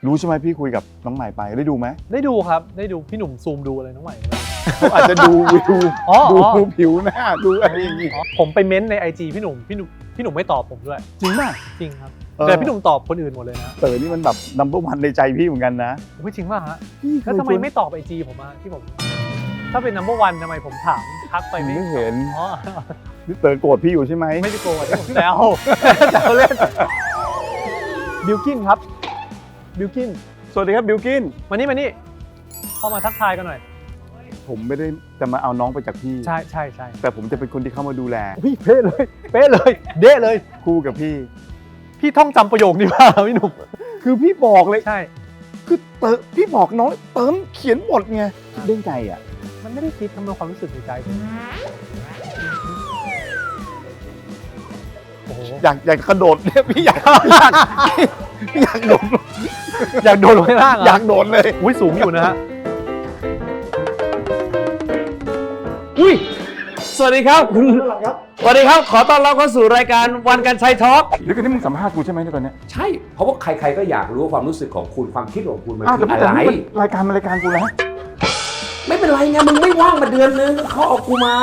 รู้ใช่ไหมพี่คุยกับน้องใหม่ไปได้ดูไหมได้ดูครับได้ดูพี่หนุ่มซูมดูอะไรน้องใหม่ เขาอาจจะดูวิวดูผิวหน้าดูอะไรอย่างงี้ ผมไปเม้นต์ใน IG พี่หนุ่มไม่ตอบผมด้วยจริงป่ะจริงครับแต่พี่หนุ่มตอบคนอื่นหมดเลยนะเต๋อนี่มันแบบนัมเบอร์วันในใจพี่เหมือนกันนะไม่จริงป่ะฮะแล้วทำไมไม่ตอบ IG ผมอะที่ผมถ้าเป็น number one ทำไมผมถามทักไปไม่เห็น อ๋อ นี่เต๋อโกรธพี่อยู่ใช่ไหมไม่ได้โกรธที่ผมแซวเล่นบิลกินครับบิลกินสวัสดีครับบิลกินมานี่เข้ามาทักทายกันหน่อยผมไม่ได้จะมาเอาน้องไปจากพี่ใช่แต่ผมจะเป็นคนที่เข้ามาดูแลพี่เป๊ะเลยเด้เลยคู่กับพี่ท่องจำประโยคนี้มาพี่หนุ่มคือพี่บอกเลยใช่คือเต๋อพี่บอกน้องเติมเขียนบทไงเด้งใจอ่ะมันไม่ได้คิดทำเป็นความรู้สึกในใจโอ้โหอยากกระโดดเนี่ยพี่อยากโดดลงข้างล่างอยากโดดเลยอุ้ยสูงอยู่นะฮะอุ้ยสวัสดีครับสวัสดีครับขอต้อนรับเข้าสู่รายการวันกันชัยทอล์กหรือที่มึงสัมภาษณ์กูใช่ไหมในตอนนี้ใช่เพราะว่าใครๆก็อยากรู้ความรู้สึกของคุณความคิดของคุณมันคืออะไรรายการกูแล้วไม่เป็นไรไงมึงไม่ว่างมาเดือนนึงเขาเอากูมา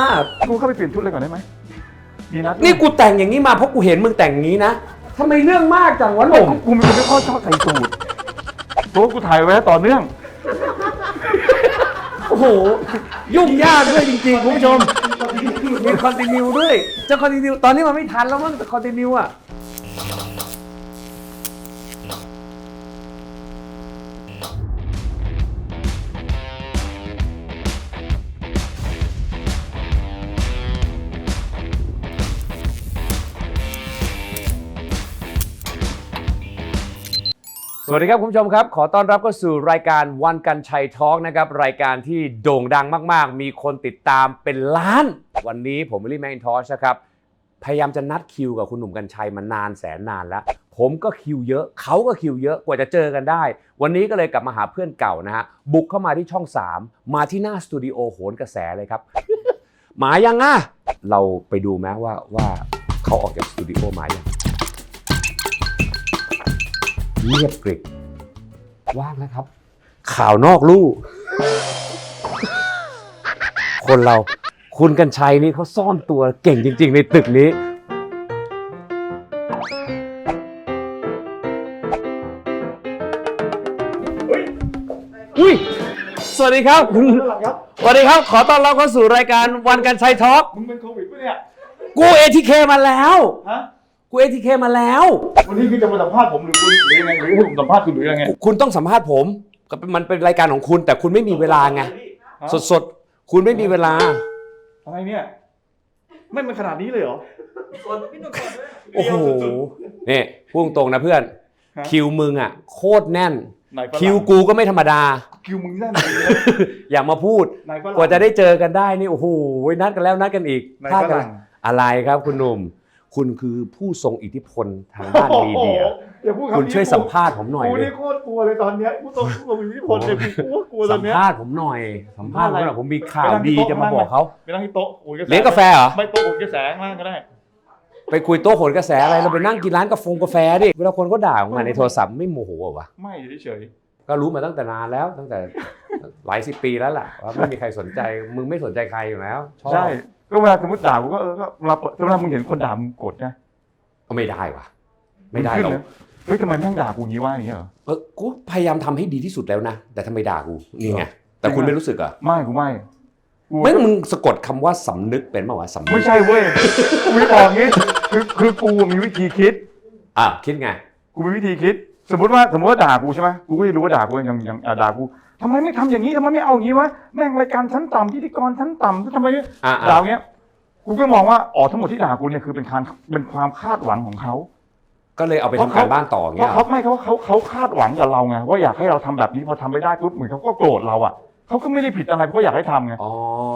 กูเข้าไปเปลี่ยนชุดเลยก่อนได้ไหมนี่กูแต่งอย่างนี้มาเพราะกูเห็นมึงแต่งอย่างนี้นะทำไมเรื่องมากจังวะหนุ่มกูเป็นคนที่ชอบใส่สูทเพราะกูถ่ายไว้ต่อเนื่องโอ้โหยุ่งยากด้วยจริงๆคุณผู้ชมมีคอนติเนียด้วยจะคอนติเนียตอนนี้มันไม่ทันแล้วมั้งแต่คอนติเนียอ่ะสวัสดีครับคุณผู้ชมครับขอต้อนรับเข้าสู่รายการวันกันชัยทอล์กนะครับรายการที่โด่งดังมากๆมีคนติดตามเป็นล้านวันนี้ผมวิลลี่แมคอินทอชนะครับพยายามจะนัดคิวกับคุณหนุ่มกัญชัยมานานแสนนานแล้วผมก็คิวเยอะเขาก็คิวเยอะกว่าจะเจอกันได้วันนี้ก็เลยกลับมาหาเพื่อนเก่านะฮะบุกเข้ามาที่ช่อง3มาที่หน้าสตูดิโอโหนกระแสเลยครับ มายังอ่ะเราไปดูไหมว่าเขาออกจากสตูดิโอมายังเงียบกริบว่างนะครับข่าวนอกลู่คนเราคุณกัญชัยนี่เขาซ่อนตัวเก่งจริงๆในตึกนี้อุ้ยสวัสดีครับสวัสดีครับขอต้อนรับเข้าสู่รายการวันกันชัยทอล์กมึงเป็นโควิดปะเนี่ยกู ATK มาแล้วกู ATK มาแล้ววันนี้คือจะมาสัมภาษณ์ผมหรือคุณหรือยังไงหรือให้ผมสัมภาษณ์คุณหรือยังไงคุณต้องสัมภาษณ์ผมมันเป็นรายการของคุณแต่คุณไม่มีเวลาไงสดคุณไม่มีเวลาอะไรเนี่ยไม่มันขนาดนี้เลยเหรอโอ้โหนี่พูดตรงๆนะเพื่อนคิวมึงอ่ะโคตรแน่นคิวกูก็ไม่ธรรมดาคิวมึงแน่นอย่ามาพูดกว่าจะได้เจอกันได้นี่โอ้โหนัดกันแล้วนัดกันอีกพลาดกันอะไรครับคุณหนุ่มคุณคือผู้ทรงอิทธิพลทางด้านมีเดียคุณช่วยสัมภาษณ์ผมหน่อยกูนี่โคตรกลัวเลยตอนนี้ผู้ทรงอิทธิพลเลยกูกลัวตอนนี้สัมภาษณ์ผมหน่อยสัมภาษณ์ผมหน่อยผมมีข่าวดีจะมาบอกเขาไปนั่งที่โต๊ะโหนกระแสเลี้ยงกาแฟเหรอไม่โต๊ะโหนกระแสมากก็ได้ไปคุยโต๊ะโหนกระแสอะไรเราไปนั่งกินร้านกาแฟดิเวลาคนก็ด่าออกมาในโทรศัพท์ไม่โมโหเหรอวะไม่เฉยก็รู้มาตั้งแต่นานแล้วตั้งแต่หลาย10 ปีแล้วล่ะว่าไม่มีใครสนใจมึงไม่สนใจใครอยู่แล้วใช่ก็เวลาสมมติด่ากูก็เวลามึงเห็นคนด่ามึงกดนะก็ไม่ได้ว่ะไม่ได้หรอกเฮ้ยทำไมแม่งด่ากูงี้วะอย่างเงี้ยเหรอกูพยายามทำให้ดีที่สุดแล้วนะแต่ทำไมด่ากูนี่ไงแต่คุณไม่รู้สึกอ่ะไม่กูไม่มึงสะกดคำว่าสำนึกเป็นป่าววะสำนึกไม่ใช่เว้ยกูบอกงี้คือกูมีวิธีคิดคิดไงกูมีวิธีคิดสมมติว่าด่ากูใช่ไหมกูก็จะรู้ว่าด่ากูยังด่ากูทำไมไม่ทำอย่างนี้ทำไมไม่เอาอย่างนี้วะแม่งรายการชั้นต่ำพิธีกรชั้นต่ำทำไมด่าอย่างเงี้ยกูก็มองว่าทั้งหมดที่ด่ากูเนี่ยคือเป็นความคาดหวังของเขาก็เลยเอาไปทำการบ้านต่อเงี้ยเขาคาดหวังกับเราไงว่าอยากให้เราทำแบบนี้พอทำไม่ได้ปุ๊บเหมือนเขาก็โกรธเราอ่ะเขาก็ไม่ได้ผิดอะไรเพราะอยากให้ทำไง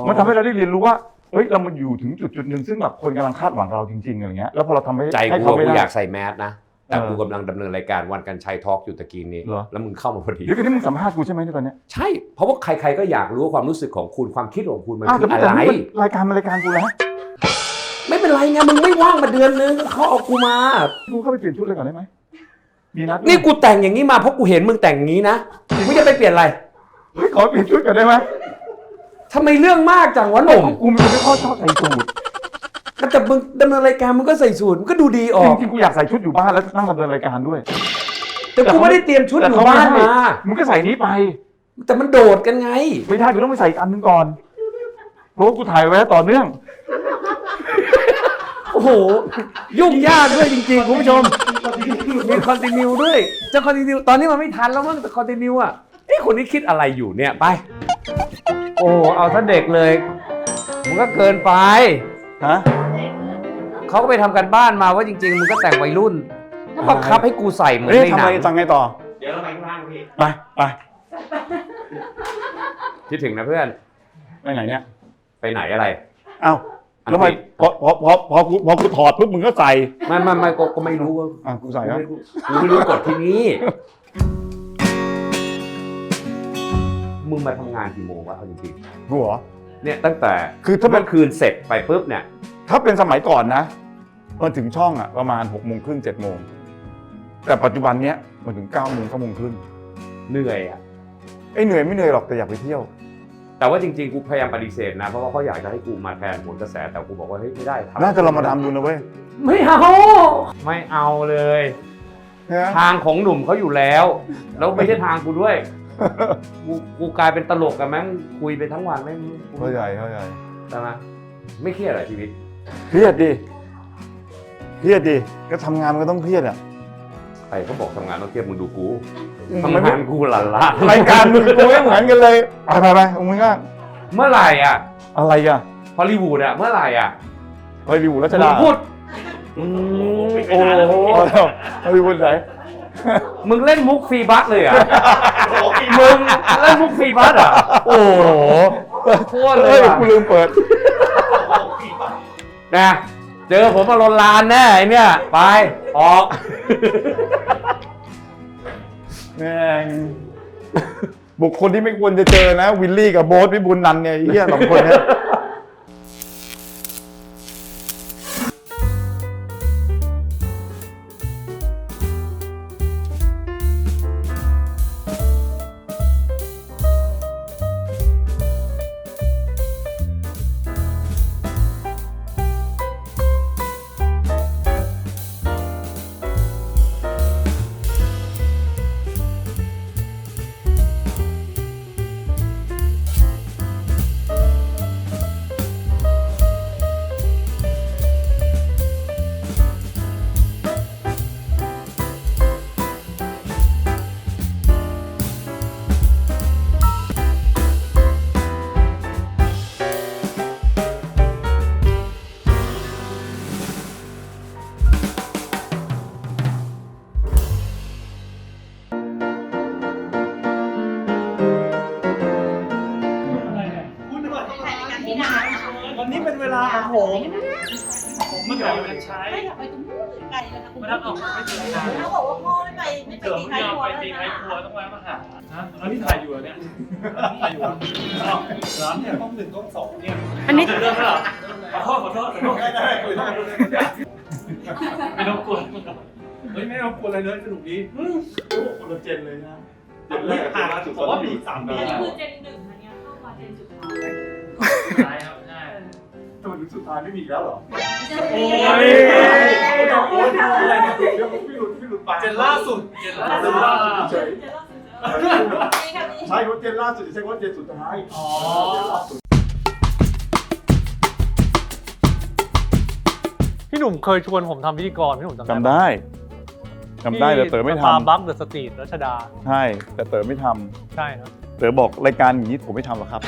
มันทำให้เราได้เรียนรู้ว่าเฮ้ยเรามาอยู่ถึงจุดหนึ่งซึ่งแบบคนกำลังคาดหวังเราจริงๆอะไรเงี้ยแล้วพอเราทำให้ใจกูอยากใส่แมสนะแต่กูกำลังดำเนินรายการวันกันชัยทอล์กอยู่ตะกี้นี้แล้วมึงเข้ามาพอดีเดี๋ยวที่มึงสัมภาษณ์กูใช่ไหมในตอนนี้ใช่เพราะว่าใครๆก็อยากรู้ความรู้สึกของคุณความคิดของคุณมันคืออะไรรายการกูแล้วไม่เป็นไรไงมึงไม่ว่างมาเดือนนึงเขาเอากูมากูเข้าไปเปลี่ยนชุดเลยก่อนได้ไหม มีนัด นี่กูแต่งอย่างนี้มาเพราะกูเห็นมึงแต่งอย่างนี้นะมึงจะไปเปลี่ยนอะไร เฮ้ยขอเปลี่ยนชุดก่อนได้ไหม ทำไมเรื่องมากจังวะหนุ่ม กูเป็นคนไม่ค่อยชอบใส่สูท แต่มึงดำเนินรายการมึงก็ใส่สูทมึงก็ดูดีออก จริงๆกูอยากใส่ชุดอยู่บ้านแล้วนั่งดำเนินรายการด้วย แต่กูไม่ได้เตรียมชุดอยู่บ้านมา มึงก็ใส่นี้ไป แต่มันโดดกันไง ไม่ได้กูต้องไปใส่อีกอันนึงก่อนเพราะว่ากูถ่ายไว้ต่อเนื่อง โอ้โห ยุ่งยากด้วยจริงๆคุณผู้ชม มีคอนติเนียด้วย จะคอนติเนียตอนนี้มันไม่ทันแล้วมั้งแต่คอนติเนียอ่ะคนนี้คิดอะไรอยู่เนี่ยไป โอ้เอาซะเด็กเลยมึงก็เกินไป ฮะ เขาก็ไปทำกันบ้านมาว่าจริงๆมึงก็แต่งวัยรุ่นก็บังคับให้กูใส่เหมือน เอ๊ะ ใน ทำ หนั ไม ง สั่งไงต่อ เดี๋ยวเราไปข้างล่างพี่ ไป คิดถึงนะเพื่อน ไปไหนเนี่ย ไปไหนอะไร เอ้าแล้วทำไมพอกูถอดปุ๊บมึงก็ใส่ ไม่ก็ไม่รู้ว่า กูใส่แล้ว กูไม่รู้กฎที่นี่มึงมาทำงานกี่โมงวะเอาจริง กูเหรอ ๆเนี่ยตั้งแต่ คือถ้ามัน เมื่อคืนเสร็จไปปุ๊บเนี่ย ถ้าเป็นสมัยก่อนนะมันถึงช่องอ่ะประมาณ6 โมงครึ่ง7 โมงแต่ปัจจุบันเนี้ยมันถึง9 โมง9 โมงครึ่ง เหนื่อยอ่ะ เหนื่อยไม่เหนื่อยหรอกแต่อยากไปเที่ยว แต่ว่าจริงๆกูพยายามปฏิเสธนะเพราะว่าเขาอยากจะให้กูมาแทนผลกระแสแต่กูบอกว่าเฮ้ยไม่ได้ทำ น่าจะลองมาทำดูนะเว้ย ไม่เอาไม่เอาเลย นะ ทางของหนุ่มเขาอยู่แล้วแล้วไม่ใช่ทางกูด้วยกูกลายเป็นตลกกันแม่งคุยไปทั้งวันแม่ง เข้าใจ ใช่ไหมไม่เครียดเหรอชีวิต เครียดดิก็ทำงานมันก็ต้องเครียดอ่ะ ใครเขาบอกทำงานต้องเครียดมึงดูกู ทำไม ทำงานกูหลั่นละ รายการมึงกูไม่เหมือนกันเลยไปมึงง่าย เมื่อไหร่อ่ะ อะไรอ่ะ ฮอลลีวูดอ่ะเมื่อไหร่อ่ะ ฮอลลีวูดรัช มึ ดาง พูดโอ้โห ฮอลลีวูดไหน มึงเล่นมุกฟรีบัสเลยเหรอ่ะมึงเล่นมุกฟรีบัสอ่ะโอ้โหโคตรเลยอ่ะ กูลืมเปิด นะเจอผมมาลนลานแน่ไอเนี่ยไปออก แม่งบุคคลที่ไม่ควรจะเจอนะวิลลี่กับโบ๊ทพิบูลนันท์เนี่ยไอ้เหี้ย2 คนเนี่ยวันนี้เป็นเวลาของผมเมื่อก่อนมันใช้ ไม่อยากไปตรงนู้นไกลแล้วนะคุณ มันออกไม่ถึงนะ เขาบอกว่าพ่อไม่ตี เกิด ไท ไม่ ย ยอม ครัว ไปตีไทยครัวต้องแวะมาหานะอันนี้ถ่ายอยู่เหรอเนี่ยถ่ายอยู่ร้านเนี่ยกล้อง1กล้อง2เนี่ยอันนี้เริ่มแล้วเหรอขอโทษได้คุยได้ไม่ต้องกลัวเฮ้ยไม่ต้องกลัวอะไรเลยสนุกดีคนละเจนเลยนะห่างผมว่ามี3 ปี อันนี้ แล้ว คือเจนหนึ่งอันนี้เข้ามาเจนสุดท้าย สุดท้ายครับใช่ ตัวถึงสุดท้ายไม่มีแล้วหรอ โอ้ยอะไรเนี่ยพี่หลุดปากเจนล่าสุดเฉย นี่ค่ะนี่ ใช่ว่าเจนล่าสุดใช่ว่าเจนสุดท้าย อ๋อ พี่หนุ่มเคยชวนผมทำพิธีกรพี่หนุ่มจำได้ จำได้แต่เต๋อไม่ท ตาบัคเดอะสตรีทรัชดา ำใช่แต่เต๋อไม่ท ใช่นะ ำเต๋อบอกรายการอย่างนี้ผมไม่ทำหรอกครับ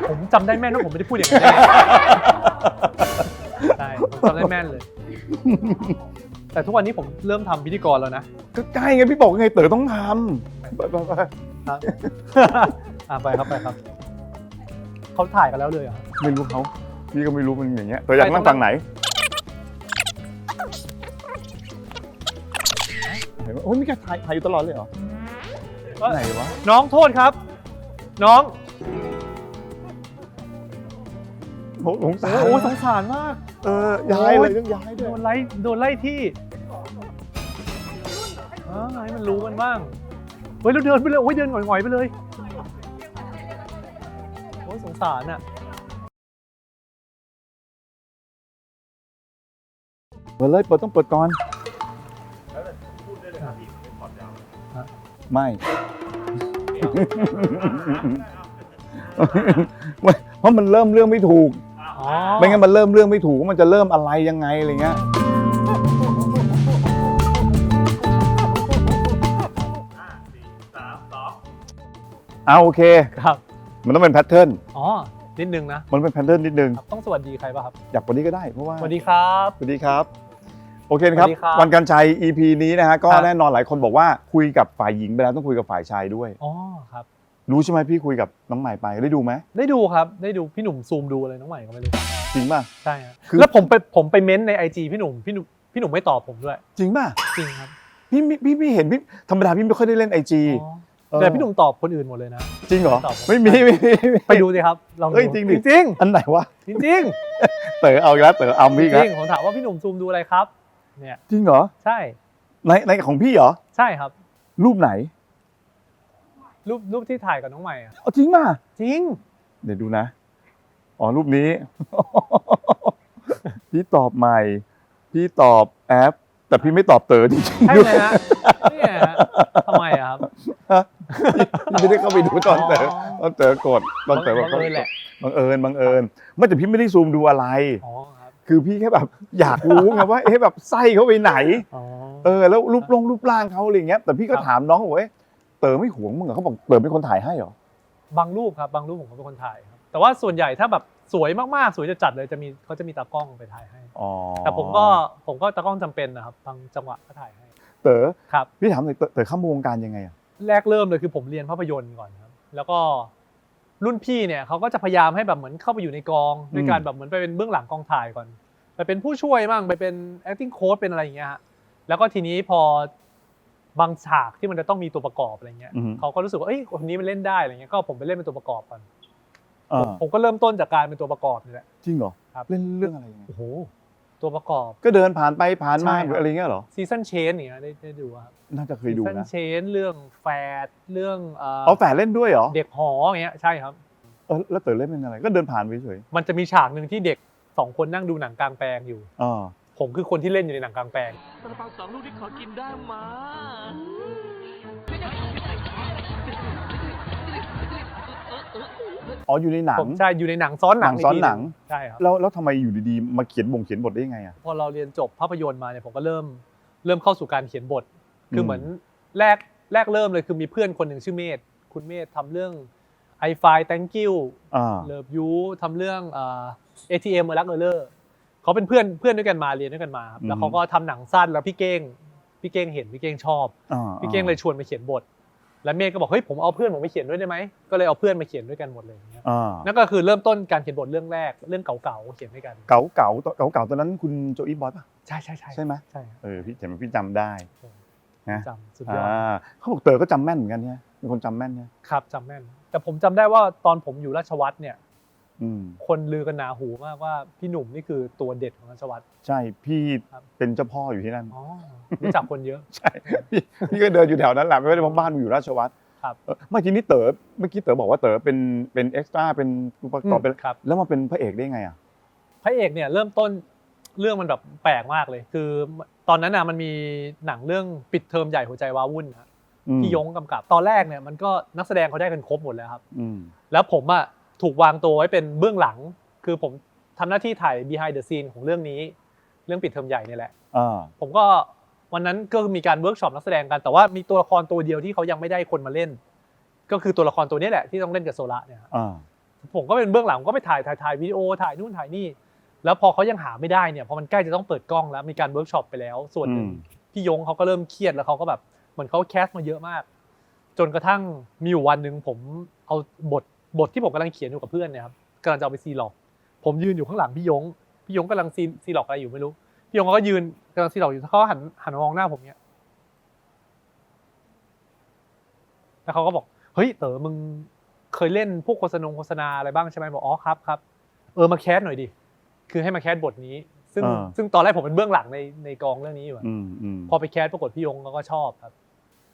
ผมจำได้แม่นว่าผมไม่ได้พูดอย่างนั้นใช่ผมจำได้แม่นเลย แต่ทุกวันนี้ผมเริ่มทำพิธีกรแล้วนะ ก็ใช่ไงพี่บอกไงเต๋อต้องทำไป ไปครับเขาถ่ายกันแล้วเลยอ่ะ ไม่รู้เขาพี่ก็ไม่รู้มันอย่างเงี้ยเต๋ออยากนั่งฝั่งไหนเห็นว่าโอ้ยมีการถ่ายอยู่ตลอดเลยเหรอไหนวะ น้องโทษครับ น้อง สงสาร โอ้สงสารมาก ย้ายเลยต้องย้ายด้ โด วย นไล่ที่ ให้มันรู้กันบ้างเฮ้ยเราเดินไปเลยโอ้ยเดินหงอยๆไปเลยโอ้ยสงสารอ่ะ เปิดเลยเปิดต้องเปิดก่อนไม่ เพราะมันเริ่มเรื่องไม่ถูกไม่งั้นมันเริ่มเรื่องไม่ถูกว่ามันจะเริ่มอะไรยังไงอะไรเงี้ยโอเค ครับ มันต้องเป็นแพทเทิร์น อ๋อนิดนึงนะ มันเป็นแพทเทิร์นนิดนึง ครับต้องสวัสดีใครป่ะครับ อยากกว่านี้ก็ได้เพราะว่า สวัสดีครับ สวัสดีครับโอเคนะครับ สวัสดีครับ วันกันชัย EP นี้นะฮะก็ ครับ แน่นอนหลายคนบอกว่าคุยกับฝ่ายหญิงไปแล้วต้องคุยกับฝ่ายชายด้วย อ๋อครับ รู้ใช่ไหมพี่คุยกับน้องใหม่ไปได้ดูไหม ได้ดูครับได้ดูพี่หนุ่มซูมดูอะไรน้องใหม่ก็ไม่รู้ จริงป่ะ ใช่ครับ คือ แล้วผมไปเม้นต์ใน IG พี่หนุ่มไม่ตอบผมด้วย จริงป่ะ จริงครับ พี่เห็นพี่ธรรมดาพี่ไม่ค่อยได้เล่น IG อ๋อแต่พี่หนุ่มตอบคนอื่นหมดเลยนะ จริงเหรอ ตอบผม ไม่มี ไปดูสิครับลองดู เอ้ยจริงดิ จริง อันไหนวะ จริง เต๋อเอาอีกแล้วเต๋อเอา จ พี่อีก ริ แล้ว งผมถามว่าพี่หนุ่มซูมดูอะไรครับเนี่ย จริงเหรอ ใช่ ในของพี่เหรอ ใช่ครับ รูปไหน รูปที่ถ่ายกับน้องใหม่อะ เอาจริงป่ะ จริง เดี๋ยวดูนะอ๋อรูปนี้ พี่ตอบใหม่พี่ตอบแอป แต่พี่ไม่ตอบเต๋อจริง ใช่ ๆด้วย เลยฮะเนี่ยฮะทำไมอะครับ พี่ไม่ได้เข้าไปดูตอนเต๋อกดตอนเต๋อบอก บังเอิญแหละ บังเอิญไม่แต่พี่ไม่ได้ซูมดูอะไร อ๋อครับ คือพี่แค่แบบอยากรู้ไงว่าเอ๊ะแบบไส้เขาไปไหน อ๋อ แล้วรูปร่างเขาอะไรเงี้ยแต่พี่ก็ ครับ ถามน้องว่าเอ๊ะเต๋อไม่หวงมึงเหรอเขาบอกเต๋อเป็นคนถ่ายให้เหรอบ างรูปครับบางรูปผมก็เป็นคนถ่ายครับแต่ว่าส่วนใหญ่ถ้าแบบสวยมากๆสวยจัดๆเลยเขาจะมีตากล้องไปถ่ายให้ อ๋อ แต่ผมก็ตากล้องจำเป็นนะครับบางจังหวะก็ถ่ายให้ เต๋อ ครับ พี่ถามหน่อยเต๋อเข้ามาวงการยังไงอ่ะ แรกเริ่มเลยคือผมเรียนภาพยนตร์ก่อนครับแล้วก็รุ่นพี่เนี่ยเขาก็จะพยายามให้แบบเหมือนเข้าไปอยู่ในกองด้วยการแบบเหมือนไปเป็นเบื้องหลังกองถ่ายก่อนไปเป็นผู้ช่วยบ้างไปเป็น acting coach เป็นอะไรอย่างเงี้ยฮะแล้วก็ทีนี้พอบางฉากที่มันจะต้องมีตัวประกอบอะไรเงี้ยเขาก็รู้สึกว่าเอ้ยคนนี้มันเล่นได้อะไรเงี้ยก็ผมไปเล่นเป็นตัวประกอบก่อนผมก็เริ่มต้นจากการเป็นตัวประกอบนี่แหละ จริงเหรอ ครับ เล่นเรื่องอะไรยังไง โอ้โหตัวประกอบ ก็เดินผ่านไปผ่านมา ใช่ครับ หรืออะไรเงี้ยเหรอ ซีซันเชนอย่างเงี้ยได้ดูครับ น่าจะเคยดู ซีซัน นะ เชนเรื่องแฟดเรื่องเอาแฝดเล่นด้วยเหรอ เด็กหออย่างเงี้ยใช่ครับ แล้วเต๋อเล่นเป็นอะไรก็เดินผ่านไปเฉย มันจะมีฉากหนึ่งที่เด็ก2คนนั่งดูหนังกลางแปลงอยู่ ผมคือคนที่เล่นอยู่ในหนังกลางแปลง ซาลาเปา2 ลูกที่ขอกินได้มา อยู่ในหนัง ผมใช่อยู่ในหนังซ้อนหนัง ซ้อนหนัง ใช่ครับ แล้วทำไมอยู่ดีๆมาเขียนบทได้ยังไงอ่ะ พอเราเรียนจบภาพยนตร์มาเนี่ยผมก็เริ่มเข้าสู่การเขียนบท คือเหมือนแรกเริ่มเลยคือมีเพื่อนคนหนึ่งชื่อเมธคุณเมธทำเรื่อง I Find Thank You Love You ทำเรื่องATM รักเออเขาเป็นเพื่อนด้วยกันมาเรียนด้วยกันมาครับแล้วเขาก็ทำหนังสั้นแล้วพี่เก้งเห็นพี่เก้งชอบพี่เก้งเลยชวนมาเขียนบทแล้วเมธก็บอกเฮ้ยผมเอาเพื่อนผมไปเขียนด้วยได้ไหมก็เลยเอาเพื่อนมาเขียนด้วยกันหมดเลยนั่นก็คือเริ่มต้นการเขียนบทเรื่องแรกเรื่องเก่าๆเขียนด้วยกันเก่าตอนนั้นคุณโจอีฟบอยป่ะ ใช่ใช่ไหม ใช่ พี่เห็นพี่จำได้นะ จำสุดยอด เขาบอกเต๋อก็จำแม่นเหมือนกันเนี่ยเป็นคนจำแม่นเนี่ย ครับจำแม่นแต่ผมจำได้ว่าตอนผมอยู่ราชวัฒน์เนี่ย คนลือกันหนาหูมากว่าพี่หนุ่มนี่คือตัวเด็ดของราชวัฒน์ ใช่พี่เป็นเจ้าพ่ออยู่ที่นั่น อ๋อรู้จักคนเยอะ ใช่พี่ก็เดินอยู่แถวนั้นแหละไม่ได้เพราะบ้านอยู่ราชวัฒน์ ครับ เมื่อกี้เต๋อบอกว่าเต๋อเป็นเอ็กซ์ตร้าเป็นตัวประกอบเป็น ครับ แล้วมาเป็นพระเอกได้ไงอ่ะ พระเอกเนี่ยเริ่มต้นเรื่องมันแบบแปลกมากเลย คือตอนนั้นน่ะมันมีหนังเรื่องปิดเทอมใหญ่หัวใจว้าวุ่นนะพี่ยงกำกับตอนแรกเนี่ยมันก็นักแสดงเขาได้กันครบหมดแล้วครับแล้วผมอ่ะถูกวางตัวไว้เป็นเบื้องหลังคือผมทำหน้าที่ถ่าย behind the scene ของเรื่องนี้เรื่องปิดเทอมใหญ่นี่แหละผมก็วันนั้นก็มีการเวิร์กช็อปนักแสดงกันแต่ว่ามีตัวละครตัวเดียวที่เขายังไม่ได้คนมาเล่น ก็คือตัวละครตัวนี้แหละที่ต้องเล่นกับโซละเนี่ยผมก็เป็นเบื้องหลังก็ไปถ่ายวิดีโอถ่ายนู่นถ่ายนี่แล้วพอเขายังหาไม่ได้เนี่ยพอมันใกล้จะต้องเปิดกล้องแล้วมีการเวิร์กช็อปไปแล้วส่วนหนึ่งพี่ยงเขาก็เริ่มเครียดแล้วเขาก็แบบเหมือนเขาแคสมาเยอะมากจนกระทั่งมีอยู่วันนึงผมเอาบทที่ผมกำลังเขียนอยู่กับเพื่อนเนี่ยครับกำลังจะเอาไปซีล็อกผมยืนอยู่ข้างหลังพี่ยงกำลังซีล็อกอะไรอยู่ไม่รู้พี่ยงเขาก็ยืนกำลังซีล็อกอยู่เขาหันมามองหน้าผมเนี่ยแล้วเขาก็บอกเฮ้ยเต๋อมึงเคยเล่นพวกโฆษณาอะไรบ้างใช่ไหมบอกอ๋อครับมาแคสหน่อยดิคือให้มาแคสบทนี้ซึ่งตอนแรกผมเป็นเบื้องหลังในกองเรื่องนี้อยู่พอไปแคสปรากฏพี่ยงเขาก็ชอบครับ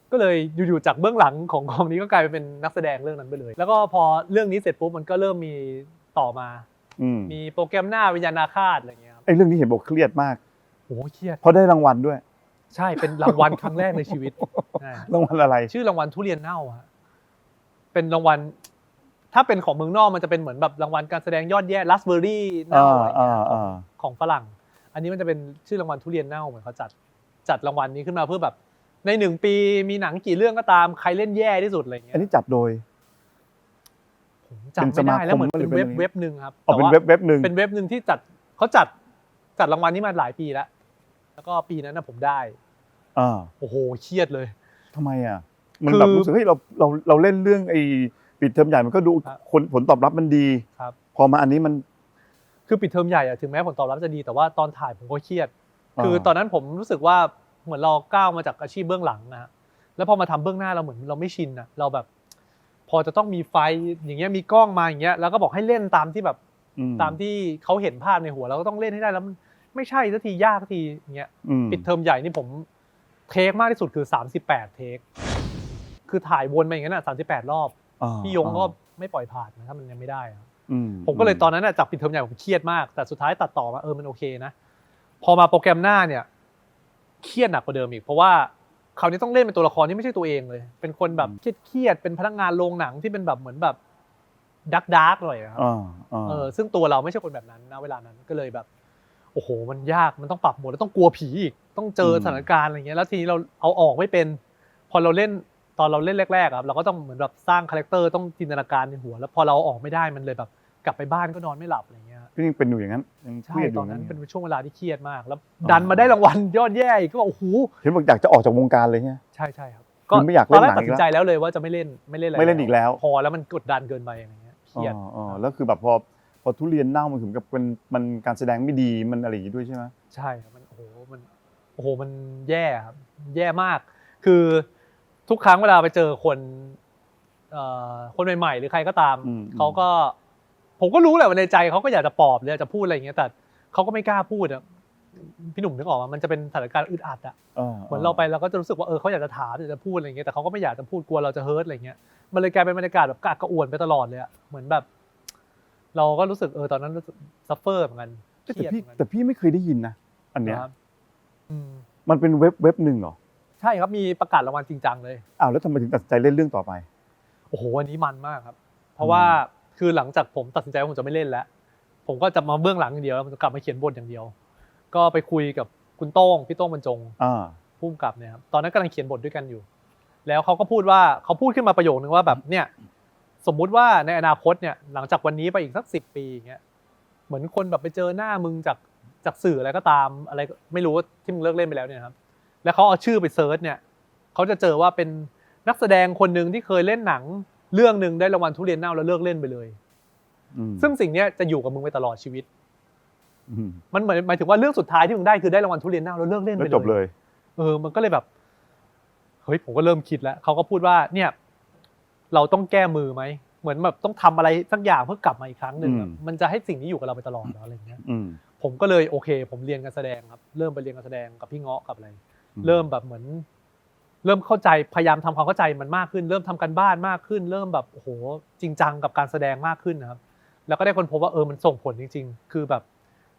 ก็เลยอยู่ๆจากเบื้องหลังของกองนี้ก็กลายไปเป็นนักแสดงเรื่องนั้นไปเลยแล้วก็พอเรื่องนี้เสร็จปุ๊บมันก็เริ่มมีต่อมามีโปรแกรมหน้าวิญญาณอาฆาตอะไรเงี้ยไอ้เรื่องนี้เห็นบอกเครียดมากโอ้เครียดเพราะได้รางวัลด้วยใช่เป็นรางวัลครั้งแรกในชีวิตรางวัลอะไรชื่อรางวัลทุเรียนเน่าฮะเป็นรางวัลถ้าเป็นของเมืองนอกมันจะเป็นเหมือนแบบรางวัลการแสดงยอดแย่ราสเบอร์รี่เน่าอะไรเงี้ยของฝรั่งอันนี้มันจะเป็นชื่อรางวัลทุเรียนเน่าเหมือนเขาจัดรางวัลนี้ขึ้นมาเพื่อแบบใน1 ปีมีหนังกี่เรื่องก็ตามใครเล่นแย่ที่สุดอะไรเงี้ยอันนี้จัดโดยผมจำไม่ได้แล้วเหมือนเป็นเว็บนึงครับเป็นเว็บนึงเป็นเว็บนึงที่เขาจัดรางวัลนี้มาหลายปีแล้วก็ปีนั้นนะผมได้โอ้โหเครียดเลยทำไมอ่ะมันแบบรู้สึกเฮ้ยเราเล่นเรื่องไอ้ปิดเทอมใหญ่มันก็ดูผลตอบรับมันดีพอมาอันนี้มันคือปิดเทอมใหญ่อะถึงแม้ผลตอบรับจะดีแต่ว่าตอนถ่ายผมก็เครียดคือตอนนั้นผมรู้สึกว่าเหมือนเราก้าวมาจากอาชีพเบื้องหลังนะฮะแล้วพอมาทำเบื้องหน้าเราเหมือนเราไม่ชินนะเราแบบพอจะต้องมีไฟอย่างเงี้ยมีกล้องมาอย่างเงี้ยแล้วก็บอกให้เล่นตามที่แบบตามที่เขาเห็นภาพในหัวเราก็ต้องเล่นให้ได้แล้วมันไม่ใช่สักทียากสักทีอย่างเงี้ยปิดเทอมใหญ่นี่ผมเทคมากที่สุดคือ38เทคคือถ่ายวนไปอย่างนั้นน่ะ38รอบพี่ยงก็ไม่ปล่อยผ่านนะถ้ามันยังไม่ได้ผมก็เลยตอนนั้นน่ะจากปิดเทอมใหญ่ผมเครียดมากแต่สุดท้ายตัดต่อมามันโอเคนะพอมาโปรแกรมหน้าเนี่ยเครียดหนักกว่าเดิมอีกเพราะว่าคราวนี้ต้องเล่นเป็นตัวละครที่ไม่ใช่ตัวเองเลยเป็นคนแบบเครียดเป็นพนักงานโรงหนังที่เป็นแบบเหมือนแบบดาร์กหน่อยครับซึ่งตัวเราไม่ใช่คนแบบนั้นนะเวลานั้นก็เลยแบบโอ้โหมันยากมันต้องปรับโหมดแล้วต้องกลัวผีอีกต้องเจอสถานการณ์อะไรเงี้ยแล้วทีนี้เราเอาออกไม่เป็นพอเราเล่นตอนเราเล่นแรกๆครับเราก็ต้องเหมือนแบบสร้างคาแรคเตอร์ต้องจินตนาการในหัวแล้วพอเราออกไม่ได้มันเลยแบบกลับไปบ้านก็นอนไม่หลับอะไรเงี้ยก็ยังเป็นอยู่อย่างนั้นยังเครียดอยู่ตอนนั้นเป็นช่วงเวลาที่เครียดมากแล้วดันมาได้รางวัลยอดแย่อีกก็โอ้โหเห็นบอกอยากจะออกจากวงการเลยเนี่ยใช่ครับก็ไม่อยากเล่นหนังตัดสินใจแล้วเลยว่าจะไม่เล่นอะไรไม่เล่นอีกแล้วพอแล้วมันกดดันเกินไปอะไรเงี้ยเครียดแล้วคือแบบพอทุเรียนเน่ามันถึงกับมันการแสดงไม่ดีมันอะไรอย่างนี้ด้วยใช่ไหมใช่ครับมันมันแย่ครับแย่มากคือทุกครั้งเวลาไปเจอคนใหม่ๆหรือใครก็ตามเขาก็ผมก็รู้แหละว่าในใจเขาก็อยากจะปลอบอยากจะพูดอะไรอย่างเงี้ยแต่เขาก็ไม่กล้าพูดอ่ะพี่หนุ่มนึกออกว่ามันจะเป็นสถานการณ์อึดอัดอ่ะเหมือนเราไปเราก็จะรู้สึกว่าเขาอยากจะถามอยากจะพูดอะไรอย่างเงี้ยแต่เขาก็ไม่อยากจะพูดกลัวเราจะเฮิร์ตอะไรเงี้ยมันเลยกลายเป็นบรรยากาศแบบกระอ่วนไปตลอดเลยอ่ะเหมือนแบบเราก็รู้สึกตอนนั้นรู้สึกซัฟเฟอร์เหมือนกันแต่พี่ไม่เคยได้ยินนะอันเนี้ยมันเป็นเว็บนึงเหรอใช่ครับมีประกาศรางวัลจริงจังเลยแล้วทำไมถึงตัดสินใจเล่นเรื่องต่อไปโอ้โหวันนี้มันมากครับเพราะว่าคือหลังจากผมตัดสินใจว่าผมจะไม่เล่นแล้วผมก็จะมาเบื้องหลังอย่างเดียวแล้วผมจะกลับมาเขียนบทอย่างเดียวก็ไปคุยกับคุณโต้งพี่โต้งบรรจงผู้กำกับเนี่ยครับตอนนั้นกำลังเขียนบทด้วยกันอยู่แล้วเขาก็พูดขึ้นมาประโยคนึงว่าแบบเนี่ยสมมุติว่าในอนาคตเนี่ยหลังจากวันนี้ไปอีกสัก10 ปีอย่างเงี้ยเหมือนคนแบบไปเจอหน้ามึงจากสื่ออะไรก็ตามอะไรไม่รู้ที่มึงเลิกเล่นไปแล้วเนี่ยครับแล้วเขาเอาชื่อไปเซิร์ชเนี่ยเขาจะเจอว่าเป็นนักแสดงคนหนึ่งที่เคยเล่นหนังเรื่องนึงได้รางวัลทุเรียนเน่าแล้วเลิกเล่นไปเลยซึ่งสิ่งนี้จะอยู่กับมึงไปตลอดชีวิตมันหมายถึงว่าเรื่องสุดท้ายที่มึงได้คือได้รางวัลทุเรียนเน่าแล้วเลิกเล่นไปเลยจบเลยมันก็เลยแบบเฮ้ยผมก็เริ่มคิดแล้วเขาก็พูดว่าเนี่ยเราต้องแก้มือไหมเหมือนแบบต้องทำอะไรสักอย่างเพื่อกลับมาอีกครั้งหนึ่งมันจะให้สิ่งนี้อยู่กับเราไปตลอดอะไรอย่างเงี้ยผมก็เลยโอเคผมเรียนการแสดงครับเริ่มไปเรียนการแสดงกับพี่เงาะกับอะไรเริ่มแบบเหมือนเริ่มเข้าใจพยายามทำความเข้าใจมันมากขึ้นเริ่มทำการบ้านมากขึ้นเริ่มแบบโอ้โหจริงจังกับการแสดงมากขึ้นนะครับแล้วก็ได้คนพบว่ามันส่งผลจริงๆคือแบบ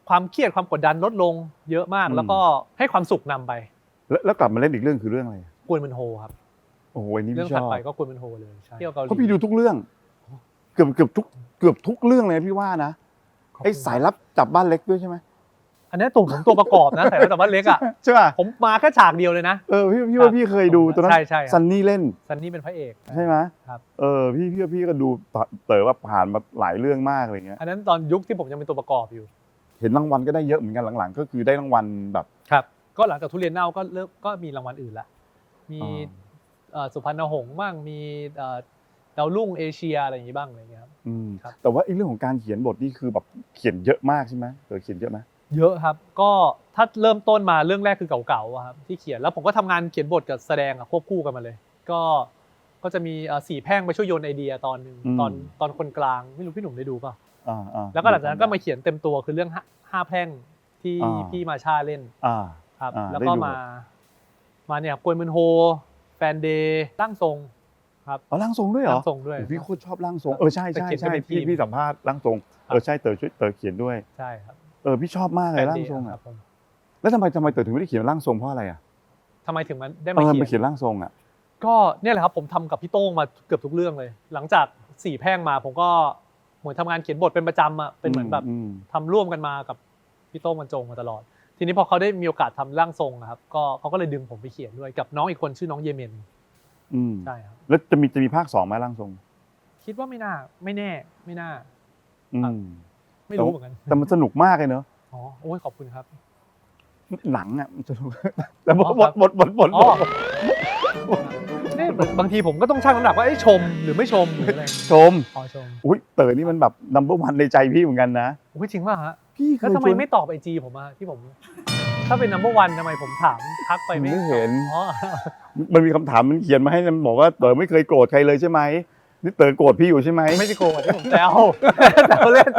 ความเครียดความกดดันลดลงเยอะมากแล้วก็ให้ความสุขนำไปแล้วกลับมาเล่นอีกเรื่องคือเรื่องอะไรกวนมันโฮครับโอ้โหนี่เรื่องถัดไปก็กวนมันโฮเลยใช่เพราะพี่ดูทุกเรื่องเกือบทุกเรื่องเลยพี่ว่านะไอ้สายลับจับบ้านเล็กด้วยใช่ไหมอันนี้ตัวประกอบนะแต่ว่าเล็กอ่ะใช่ป่ะผมมาแค่ฉากเดียวเลยนะพี่ว่าพี่เคยดูตัวนั้นซันนี่เล่นซันนี่เป็นพระเอกใช่ไหมครับพี่ก็ดูเต๋อว่าผ่านมาหลายเรื่องมากอะไรเงี้ยอันนั้นตอนยุคที่ผมยังเป็นตัวประกอบอยู่เห็นรางวัลก็ได้เยอะเหมือนกันหลังๆก็คือได้รางวัลแบบครับก็หลังจากทุเรียนเน่าก็มีรางวัลอื่นละมีสุพรรณหงส์บ้างมีดาวรุ่งเอเชียอะไรอย่างนี้บ้างอะไรเงี้ยครับแต่ว่าเรื่องของการเขียนบทนี่คือแบบเขียนเยอะมากใช่ไหมเขียนเยอะไหมเยอะครับก็ถ้าเริ่มต้นมาเรื่องแรกคือเก่าๆครับที่เขียนแล้วผมก็ทำงานเขียนบทกับแสดงควบคู่กันมาเลยก็จะมี4แพร่งไปช่วยโยนไอเดียตอนนึงตอนคนกลางไม่รู้พี่หนุ่มได้ดูป่ะแล้วก็หลังจากนั้นก็มาเขียนเต็มตัวคือเรื่อง5แพร่งที่พี่มาชาเล่นครับแล้วก็มาเนี่ยกวนมืนโฮ แฟนเดย์ร่างทรงครับ อ๋อร่างทรงด้วยเหรอ ร่างทรงด้วย โอ้พี่โคตรชอบร่างทรงใช่ แต่เขียนกันเป็นทีม พี่สัมภาษณ์ร่างทรงใช่เต๋อเขียนด้วย ใช่ครับ พี่ชอบมากเลยร่างทรง ค อ่ะ รับผม แล้วทำไมเต๋อถึงไม่ได้เขียนร่างทรงเพราะอะไรอ่ะ ทำไมถึงมันได้มา มา เขี เขี ย ย น นร่างทรงอ่ะ ก็เนี่ยแหละครับผมทำกับพี่โต้งมาเกือบทุกเรื่องเลย หลังจาก4แพร่งมาผมก็เหมือนทำงานเขียนบทเป็นประจำอ่ะเป็นเหมือนแบบทำร่วมกันมากับพี่โต้งบรรจงมาตลอด ทีนี้พอเขาได้มีโอกาสทำร่างทรงครับก็เขาก็เลยดึงผมไปเขียนด้วยกับน้องอีกคนชื่อน้องเยเมนใช่ครับ แล้วจะมีภาค2ไหมร่างทรง คิดว่าไม่น่าไม่แน่ไม่น่า ไม่รู้เหมือนกัน แต่มันสนุกมากเลยเนอะ อ๋อโอ้ยขอบคุณครับ หนังอ่ะมันสนุกแต่บท อ๋อนี่บางทีผมก็ต้องชั่งน้ำหนักว่าชมหรือไม่ชมหรืออะไร ชม อ๋อชม อุ้ยเต๋อนี่มันแบบnumber 1ในใจพี่เหมือนกันนะ โอ้ยจริงป่ะฮะ พี่เค แล้ว ย ทำไมไม่ตอบIG ผมอะที่ผม ถ้าเป็น number 1ทำไมผมถามทักไปไม่ ไม่เห็น อ๋อ มันมีคำถามมันเขียนมาให้มันบอกว่าเต๋อไม่เคยโกรธใครเลยใช่ไหมนี่เต๋อโกรธพี่อยู่ใช่ไหม ไม่ได้โกรธที่ผมแซว แซวเล่น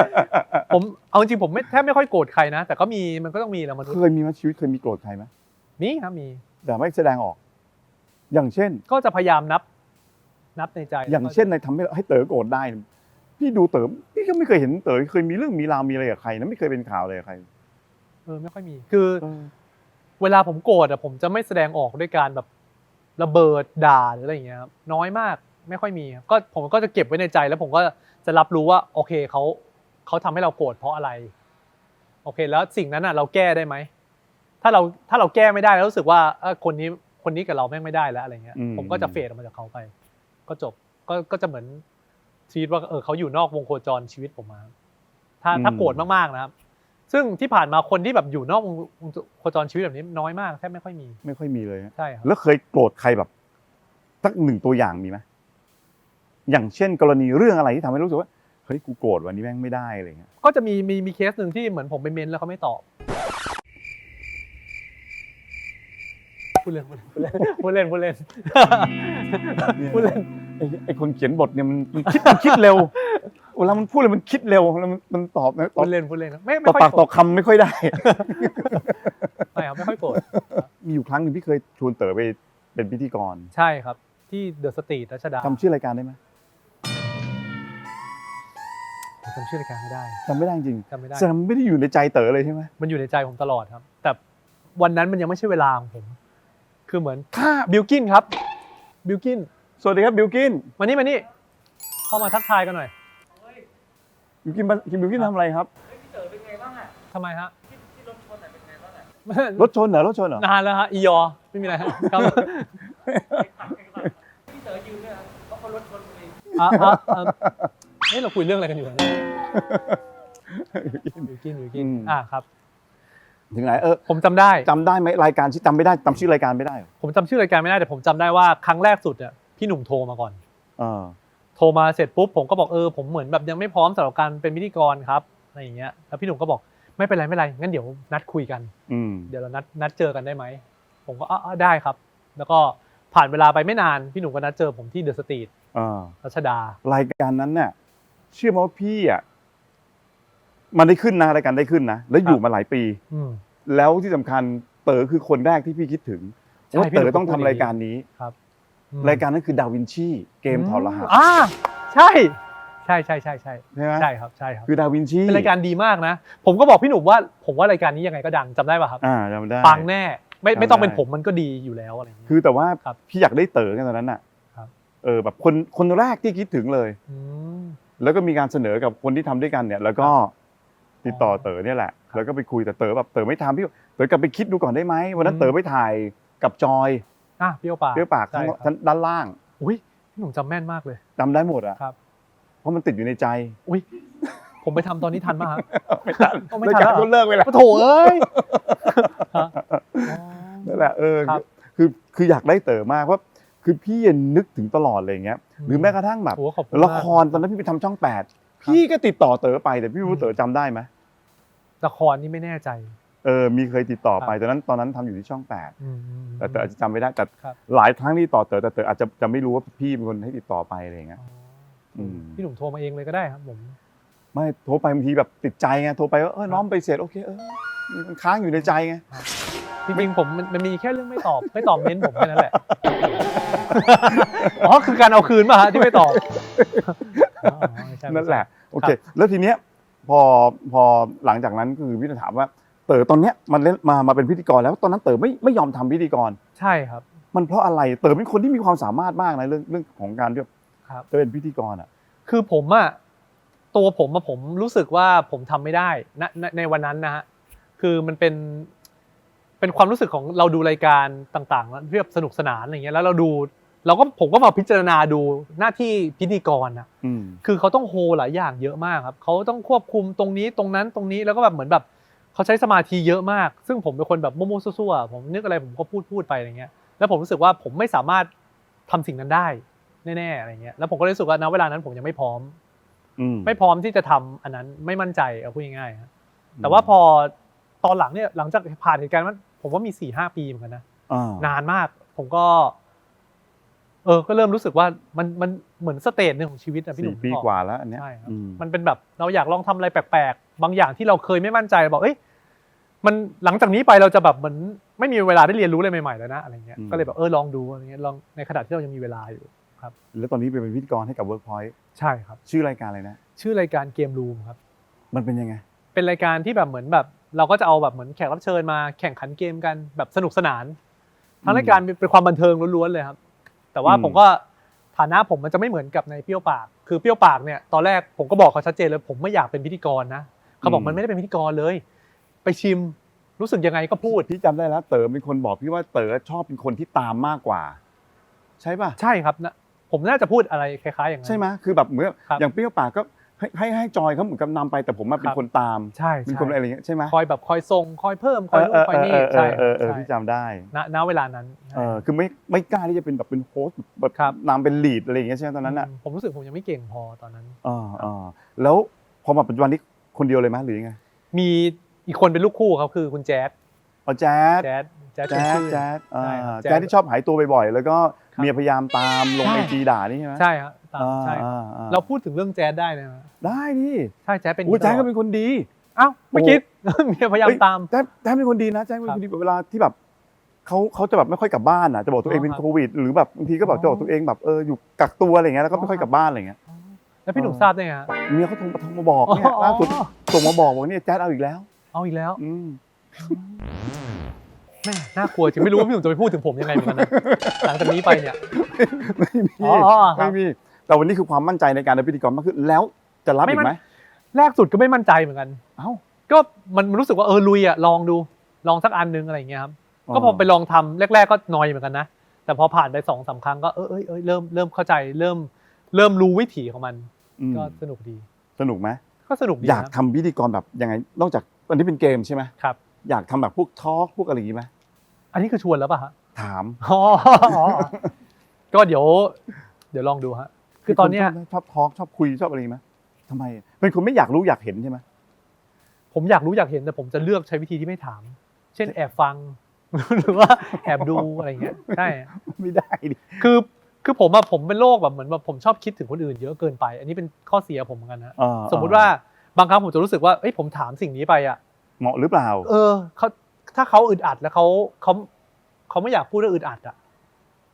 ผมเอาจริงผมแทบไม่ค่อยโกรธใครนะ แต่ก็มีมันก็ต้องมีแหละมนุษย์ เคยมีไหมชีวิตเคยมีโกรธใครไหม มีครับมี แต่ไม่แสดงออก อย่างเช่น ก็จะพยายามนับในใจ อย่างเช่นในทำให้เต๋อโกรธได้ พี่ดูเต๋อพี่ก็ไม่เคยเห็นเต๋อเคยมีเรื่องมีราวมีอะไรกับใครนะไม่เคยเป็นข่าวอะไรกับใคร ไม่ค่อยมีคือเวลาผมโกรธอะผมจะไม่แสดงออกด้วยการแบบระเบิดด่าหรืออะไรอย่างเงี้ยครับน้อยมากไม่ค่อยมีก็ผมก็จะเก็บไว้ในใจแล้วผมก็จะรับรู้ว่าโอเคเขาทำให้เราโกรธเพราะอะไรโอเคแล้วสิ่งนั้นอะเราแก้ได้ไหมถ้าเราแก้ไม่ได้แล้วรู้สึกว่าคนนี้กับเราแม่งไม่ได้แล้วอะไรเงี้ยผมก็จะเฟดออกมาจากเขาไปก็จบก็จะเหมือนชีวิตว่าเขาอยู่นอกวงโคจรชีวิตผมมาถ้าโกรธมากๆนะครับซึ่งที่ผ่านมาคนที่แบบอยู่นอกวงโคจรชีวิตแบบนี้น้อยมากแทบไม่ค่อยมีเลย ฮะ ใช่ครับ แล้วเคยโกรธใครแบบสักหนึ่งตัวอย่างมีไหมอย่างเช่นกรณีเรื่องอะไรที่ทำให้รู้สึกว่าเฮ้ยกูโกรธวันนี้แม่งไม่ได้อะไรเงี้ย ก็จะมีเคสหนึ่งที่เหมือนผมไปเมนแล้วเขาไม่ตอบพูดเล่น ไอ้คนเขียนบทเนี่ยมันคิดเร็วเวลามันพูดเลยมันคิดเร็วแล้วมันตอบนะ พูดเล่นไม่ ต่อ ค่อย ปาก โกร ต่อ ธ คำไม่ค่อยได้ ไม่ครับไม่ค่อยโกรธ มีอยู่ครั้งหนึ่งพี่เคยชวนเต๋อไปเป็นพิธีกร ใช่ครับที่เดอะสตรีทรัชดา จำชื่อรายการได้ไหม จำชื่อรายการไม่ได้ จำไม่ได้จริง จำไม่ได้ แสดงมันไม่ได้อยู่ในใจเต๋อเลยใช่ไหม มันอยู่ในใจผมตลอดครับ แต่วันนั้นมันยังไม่ใช่เวลาของผม คือเหมือน ค่ะ บิลกินครับบิลกิน สวัสดีครับบิลกิน มานี่เข้ามาทักทายกันหน่อย บิลกินทำอะไรครับ ทำไมฮะ รถชนเหรอ นานแล้วฮะอียอไม่มีอะไรฮะครับเราคุยเรื่องอะไรกันอยู่เนี่ยบิลกินครับ ถึงไหนผมจำได้ จำได้ไหมรายการที่จำไม่ได้จำชื่อรายการไม่ได้เหรอ ผมจำชื่อรายการไม่ได้แต่ผมจำได้ว่าครั้งแรกสุดเนี่ยพี่หนุ่มโทรมาก่อน โทรมาเสร็จปุ๊บผมก็บอกผมเหมือนแบบยังไม่พร้อมสำหรับการเป็นพิธีกรครับอะไรอย่างเงี้ยแล้วพี่หนุ่มก็บอกไม่เป็นไรงั้นเดี๋ยวนัดคุยกันเดี๋ยวเรานัดเจอกันได้ไหมผมก็ได้ครับแล้วก็ผ่านเวลาไปไม่นานพี่หนุ่มก็นัดเจอผมที่เดอะสตรีทรัชดารายการนั้นเนี่ยเชื่อไหมว่าพี่อ่ะมันได้ขึ้นนะรายการได้ขึ้นนะแล้วอยู่มาหลายปีแล้วที่สำคัญเต๋อคือคนแรกที่พี่คิดถึงว่าเต๋อต้องทำรายการนี้ครับรายการนั้นคือดาวินชีเกมถอดรหัสใช่ใช่ไหมใช่ครับคือดาวินชีเป็นรายการดีมากนะผมก็บอกพี่หนุ่มว่าผมว่ารายการนี้ยังไงก็ดังจำได้ป่ะครับจำได้ปังแน่ไม่ต้องเป็นผมมันก็ดีอยู่แล้วอะไรอย่างเงี้ยคือแต่ว่าพี่อยากได้เต๋อกันตอนนั้นน่ะแบบคนแรกที่คิดถึงเลยแล้วก็มีการเสนอกับคนที่ทำด้วยกันเนี่ยแล้วก็ติดต่อเต๋อเนี่ยแหละแล้วก็ไปคุยแต่เต๋อแบบเต๋อไม่ทำพี่เต๋อกลับไปคิดดูก่อนได้ไหมวันนั้นเต๋อไปถ่ายกับจอยเปรี้ยวปากชั้นด้านล่างอุ้ยพี่หนุ่มจำแม่นมากเลยจำได้หมดอ่ะครับเพราะมันติดอยู่ในใจอุ้ยผมไปทำตอนนี้ทันป่ะครับไม่ทันก็เลิกไปแล้วโถเอ้ยนั่นแหละคืออยากได้เต๋อมากเพราะคือพี่นึกถึงตลอดเลยอย่างเงี้ยหรือแม้กระทั่งแบบละครตอนนั้นพี่ไปทำช่อง8พี่ก็ติดต่อเต๋อไปแต่พี่รู้เต๋อจำได้ไหมละครนี่ไม่แน่ใจมีเคยติดต่อไปตอนนั้นทำอยู่ที่ช่อง8แต่อาจจะจำไม่ได้แต่หลายครั้งที่ต่อเต๋อแต่เต๋ออาจจะไม่รู้ว่าพี่เป็นคนให้ติดต่อไปอะไรอย่างเงี้ยพี่หนุ่มโทรมาเองเลยก็ได้ครับผมไม่โทรไปบางทีแบบติดใจไงโทรไปว่าน้องไปเสร็จโอเคมันค้างอยู่ในใจไงจริงๆผมมันมีแค่เรื่องไม่ตอบเม้นผมแค่นั้นแหละ อ๋อคือการเอาคืนป่ะฮะที่ไม่ตอบไม่ใช่ นั่นแหละโอเคแล้วทีเนี้ยพอหลังจากนั้นคือพี่จะถามว่าเต๋อตอนเนี้ยมันเล่นมาเป็นพิธีกรแล้วตอนนั้นเต๋อไม่ยอมทำพิธีกร ใช่ครับ มันเพราะอะไรเต๋อเป็นคนที่มีความสามารถมากนะเรื่องของการที่ ครับ จะเป็นพิธีกรอ่ะ คือผมผมรู้สึกว่าผมทำไม่ได้ในวันนั้นนะฮะคือมันเป็นความรู้สึกของเราดูรายการต่างๆแล้วเรียบสนุกสนานอะไรเงี้ยแล้วผมก็มาพิจารณาดูหน้าที่พิธีกรนะคือเขาต้องโฮหลายอย่างเยอะมากครับเขาต้องควบคุมตรงนี้ตรงนั้นตรงนี้แล้วก็แบบเหมือนแบบเขาใช้สมาธิเยอะมากซึ่งผมเป็นคนแบบมั่วๆซั่วๆผมนึกอะไรผมก็พูดไปอะไรเงี้ยแล้วผมรู้สึกว่าผมไม่สามารถทำสิ่งนั้นได้แน่ๆอะไรเงี้ยแล้วผมก็รู้สึกว่าณเวลานั้นผมยังไม่พร้อมที่จะทำอันนั้นไม่มั่นใจเอาพูดง่ายๆครับแต่ว่าพอตอนหลังเนี่ยหลังจากผ่านเหตุการณ์นั้นผมว่ามี 4-5 ปีเหมือนกันนะนานมากผมก็ก็เริ่มรู้สึกว่ามันเหมือนสเตจนึงของชีวิตนะพี่หนุ่ม 4 ปีกว่าแล้วอันเนี้ย ใช่ครับมันเป็นแบบเราอยากลองทำอะไรแปลกๆบางอย่างที่เราเคยไม่มั่นใจบอกมันหลังจากนี้ไปเราจะแบบเหมือนไม่มีเวลาได้เรียนรู้อะไรใหม่ๆแล้วนะอะไรเงี้ยก็เลยแบบลองดูอะไรเงี้ยลองในขณะที่เรายังมีเวลาอยู่ครับแล้วตอนนี้เป็นพิธีกรให้กับ Workpoint ใช่ครับชื่อรายการอะไรนะชื่อรายการเกมรูมครับมันเป็นยังไงเป็นรายการที่แบบเหมือนแบบเราก็จะเอาแบบเหมือนแขกรับเชิญมาแข่งขันเกมกันแบบสนุกสนานทั้งรายการเป็นความบันเทิงล้วนๆเลยครับแต่ว่าผมก็ฐานะผมมันจะไม่เหมือนกับในเปรี้ยวปากคือเปรี้ยวปากเนี่ยตอนแรกผมก็บอกเขาชัดเจนเลยผมไม่อยากเป็นพิธีกรนะเขาบอกมันไม่ได้เป็นพิธีกรเลยไปชิมรู้สึกยังไงก็พูดพี่จำได้แล้วเต๋อเป็นคนบอกพี่ว่าเต๋อชอบเป็นคนที่ตามมากกว่าใช่ป่ะใช่ครับนะผมน่าจะพูดอะไรคล้ายๆอย่างนั้นใช่ไหมคือแบบเหมือนอย่างเปรี้ยวปากก็ให้จอยเขาเหมือนกับนำไปแต่ผมมาเป็นคนตามใช่เป็นคนอะไรอย่างเงี้ยใช่ไหมคอยแบบคอยส่งคอยเพิ่มคอยนู่นคอยนี่ใช่พี่จำได้ณเวลานั้นคือไม่กล้าที่จะเป็นแบบเป็นโฮสต์แบบนำเป็นลีดอะไรอย่างเงี้ยใช่ไหมตอนนั้นอ่ะผมรู้สึกผมยังไม่เก่งพอตอนนั้นแล้วพอมาปัจจุบันนี้คนเดียวเลยไหมหรือยังไงมีอีกคนเป็นลูกคู่ครับคือคุณแจ๊ดแจ๊ดที่ชอบหายตัวบ่อยๆแล้วก็เมียพยายามตามลงIGด่านี่ใช่ไหมใช่ครับใช่เราพูดถึงเรื่องแจ๊ดได้นะได้ดิใช่แจ๊ดเป็นแจ๊ดก็เป็นคนดีอ้าวไม่คิดเมียพยายามตามแจ๊ดเป็นคนดีนะแจ๊ดเป็นคนดีเวลาที่แบบเขาจะแบบไม่ค่อยกลับบ้านอ่ะจะบอกตัวเองเป็นโควิดหรือแบบบางทีก็แบบจะบอกตัวเองแบบอยู่กักตัวอะไรเงี้ยแล้วก็ไม่ค่อยกลับบ้านอะไรเงี้ยแล้วพี่หนุ่มทราบได้ไงฮะเมียเขาโทรมาบอกเนี่ยล่าสุดส่งมาบอกเนี่ยแจ๊ดเอาอีกแล้วแม่น่ากลัวจริงไม่รู้ว่าพี่หนุ่มจะไปพูดถึงผมยังไงเหมือนกันนะหลังจากนี้ไปเนี่ยไม่มีแต่วันนี้คือความมั่นใจในการเป็นพิธีกรมากขึ้นแล้วจะรับอีกไหมแรกสุดก็ไม่มั่นใจเหมือนกันก็มันรู้สึกว่าลุยอ่ะลองสักอันนึงอะไรอย่างเงี้ยครับก็พอไปลองทำแรกๆก็นอยเหมือนกันนะแต่พอผ่านไป 2-3 ครั้งก็เริ่มเข้าใจเริ่มรู้วิถีของมันก็สนุกดีสนุกไหมก็สนุกดีอยากทำพิธีกรแบบยังไงนอกจากตอนนี้เป็นเกมใช่ไหมครับอยากทำแบบพวกทอล์กพวกอะไรอย่างงี้ไหมอันนี้คือชวนแล้วป่ะฮะถามก็เดี๋ยวลองดูฮะคือตอนนี้ชอบทอล์กชอบคุยชอบอะไรไหมทำไมเป็นคนไม่อยากรู้อยากเห็นใช่ไหมผมอยากรู้อยากเห็นแต่ผมจะเลือกใช้วิธีที่ไม่ถามเช่นแอบฟังหรือว่าแอบดูอะไรเงี้ยใช่ไม่ได้ดิคือผมเป็นโรคแบบเหมือนแบบผมชอบคิดถึงคนอื่นเยอะเกินไปอันนี้เป็นข้อเสียผมเหมือนกันนะสมมุติว่าบางครั้งผมจะรู้สึกว่าผมถามสิ่งนี้ไปอะเหมาะหรือเปล่าเขาถ้าเขาอึดอัดแล้วเขาไม่อยากพูดเรื่องอึดอัดอะ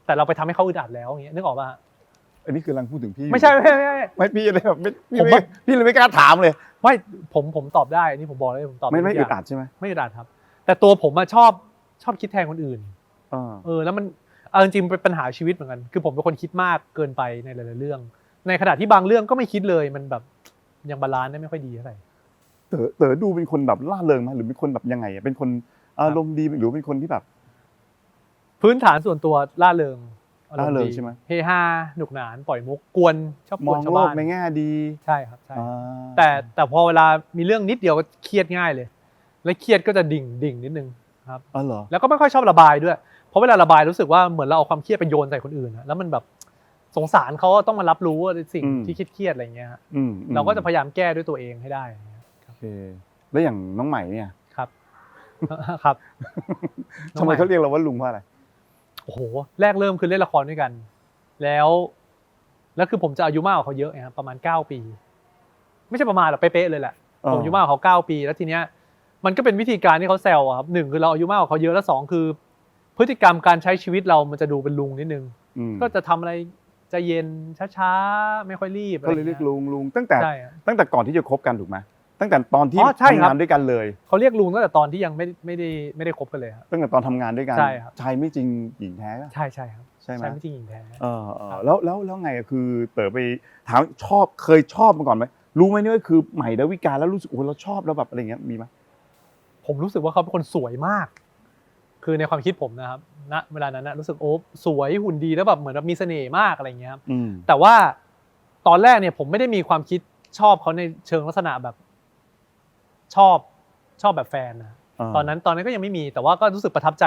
แต่เราไปทำให้เขาอึดอัดแล้วอย่างเงี้ยนึกออกป่ะอันนี้คือกำลังพูดถึงพี่ไม่ใช่พี่อะไรแบบพี่เลยไม่กล้าถามเลยไม่ผมตอบได้อันนี้ผมบอกเลยผมตอบไม่อึดอัดใช่ไหมไม่อึดอัดครับแต่ตัวผมชอบคิดแทนคนอื่นแล้วมันจริงๆเป็นปัญหาชีวิตเหมือนกันคือผมเป็นคนคิดมากเกินไปในหลายๆเรื่องในขณะที่บางเรื่องก็ไม่คิดเลยมันแบบยังบาลานซ์ได้ไม่ค่อยดีเท่าไหร่เต๋อดูเป็นคนแบบล่าเริงไหมหรือเป็นคนแบบยังไงเป็นคนอารมณ์ดีหรือเป็นคนที่แบบพื้นฐานส่วนตัวล่าเริงใช่ไหมเฮฮาหนุกหนานปล่อยมุกกวนชอบกวนชาวบ้านมองโลกในแง่ดีใช่ครับใช่แต่พอเวลามีเรื่องนิดเดียวก็เครียดง่ายเลยและเครียดก็จะดิ่งนิดนึงครับแล้วก็ไม่ค่อยชอบระบายด้วยเพราะเวลาระบายรู้สึกว่าเหมือนเราเอาความเครียดไปโยนใส่คนอื่นแล้วมันแบบสงสารเขาต้องมารับรู้สิ่งที่เครียดอะไรเงี้ยเราก็จะพยายามแก้ด้วยตัวเองให้ได้โอเคแล้วอย่างน้องใหม่เนี่ยครับทำไมเขาเรียกเราว่าลุงเพราะอะไรโอ้โหแรกเริ่มคือเล่นละครด้วยกันแล้วคือผมจะอายุมากกว่าเขาเยอะครับประมาณ9 ปีไม่ใช่ประมาณหรอกเป๊ะๆเลยแหละผมอายุมากกว่าเขา9 ปีแล้วทีเนี้ยมันก็เป็นวิธีการที่เขาแซวครับ1คือเราอายุมากกว่าเขาเยอะแล้ว2คือพฤติกรรมการใช้ชีวิตเรามันจะดูเป็นลุงนิดนึง ก็จะทำอะไรใจเย็นช้าๆไม่ค่อยรีบ ก็เลยเรียกลุงตั้งแต่ ใช่ครับ ตั้งแต่ก่อนที่จะคบกันถูกไหมตั้งแต่ตอนที่ ใช่ครับ ทำงานด้วยกันเลย เขาเรียกลุงตั้งแต่ตอนที่ยังไม่ได้คบกันเลยครับ ตั้งแต่ตอนทำงานด้วยกัน ใช่ครับ ชายไม่จริงหญิงแท้ปะ ใช่ครับ ใช่ไหม ใช่ไม่จริงหญิงแท้ แล้วไงอะคือเต๋อไปถามเคยชอบมาก่อนไหมรู้ไหมเนี่ยว่าคือใหม่ดาวิกาแล้วรู้สึกโอ้เราชอบแล้วแบบอะไรเงี้ยมีไหม ผมรู้สึกว่าเขาเป็นคนสวยมาก คือในความคิดผมนะครับณเวลานั้นนะรู้สึกโอ้สวยหุ่นดีแล้วแบบเหมือนแบบมีเสน่ห์มากอะไรอย่างเงี้ยครับ แต่ว่าตอนแรกเนี่ยผมไม่ได้มีความคิดชอบเขาในเชิงลักษณะแบบชอบแบบแฟนนะตอนนั้นก็ยังไม่มีแต่ว่าก็รู้สึกประทับใจ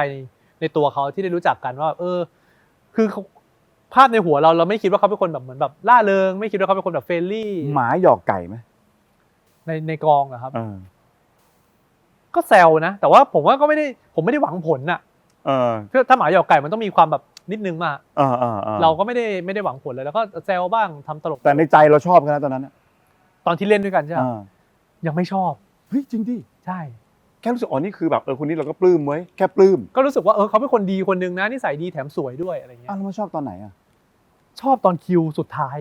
ในตัวเขาที่ได้รู้จักกันว่า คือภาพในหัวเราไม่คิดว่าเขาเป็นคนแบบเหมือนแบบล่าเริงไม่คิดว่าเขาเป็นคนแบบเฟรนลี่ หมาหยอกไก่ไหม ในกองอะครับก็แซวนะแต่ว่าผมว่าผมไม่ได้หวังผลน่ะถ้าหมาหยอกไก่มันต้องมีความแบบนิดนึงมาเราก็ไม่ได้หวังผลเลยแล้วก็แซวบ้างทำตลกแต่ในใจเราชอบกันนะตอนนั้น ตอนที่เล่นด้วยกันใช่ไหมยังไม่ชอบ เฮ้ยจริงดิ ใช่ แค่รู้สึกนี่คือแบบคนนี้เราก็ปลื้มไว้แค่ปลื้มก็รู้สึกว่าเขาเป็นคนดีคนนึงนะนิสัยดีแถมสวยด้วยอะไรเงี้ยแล้วมาชอบตอนไหนชอบตอนคิวสุดท้าย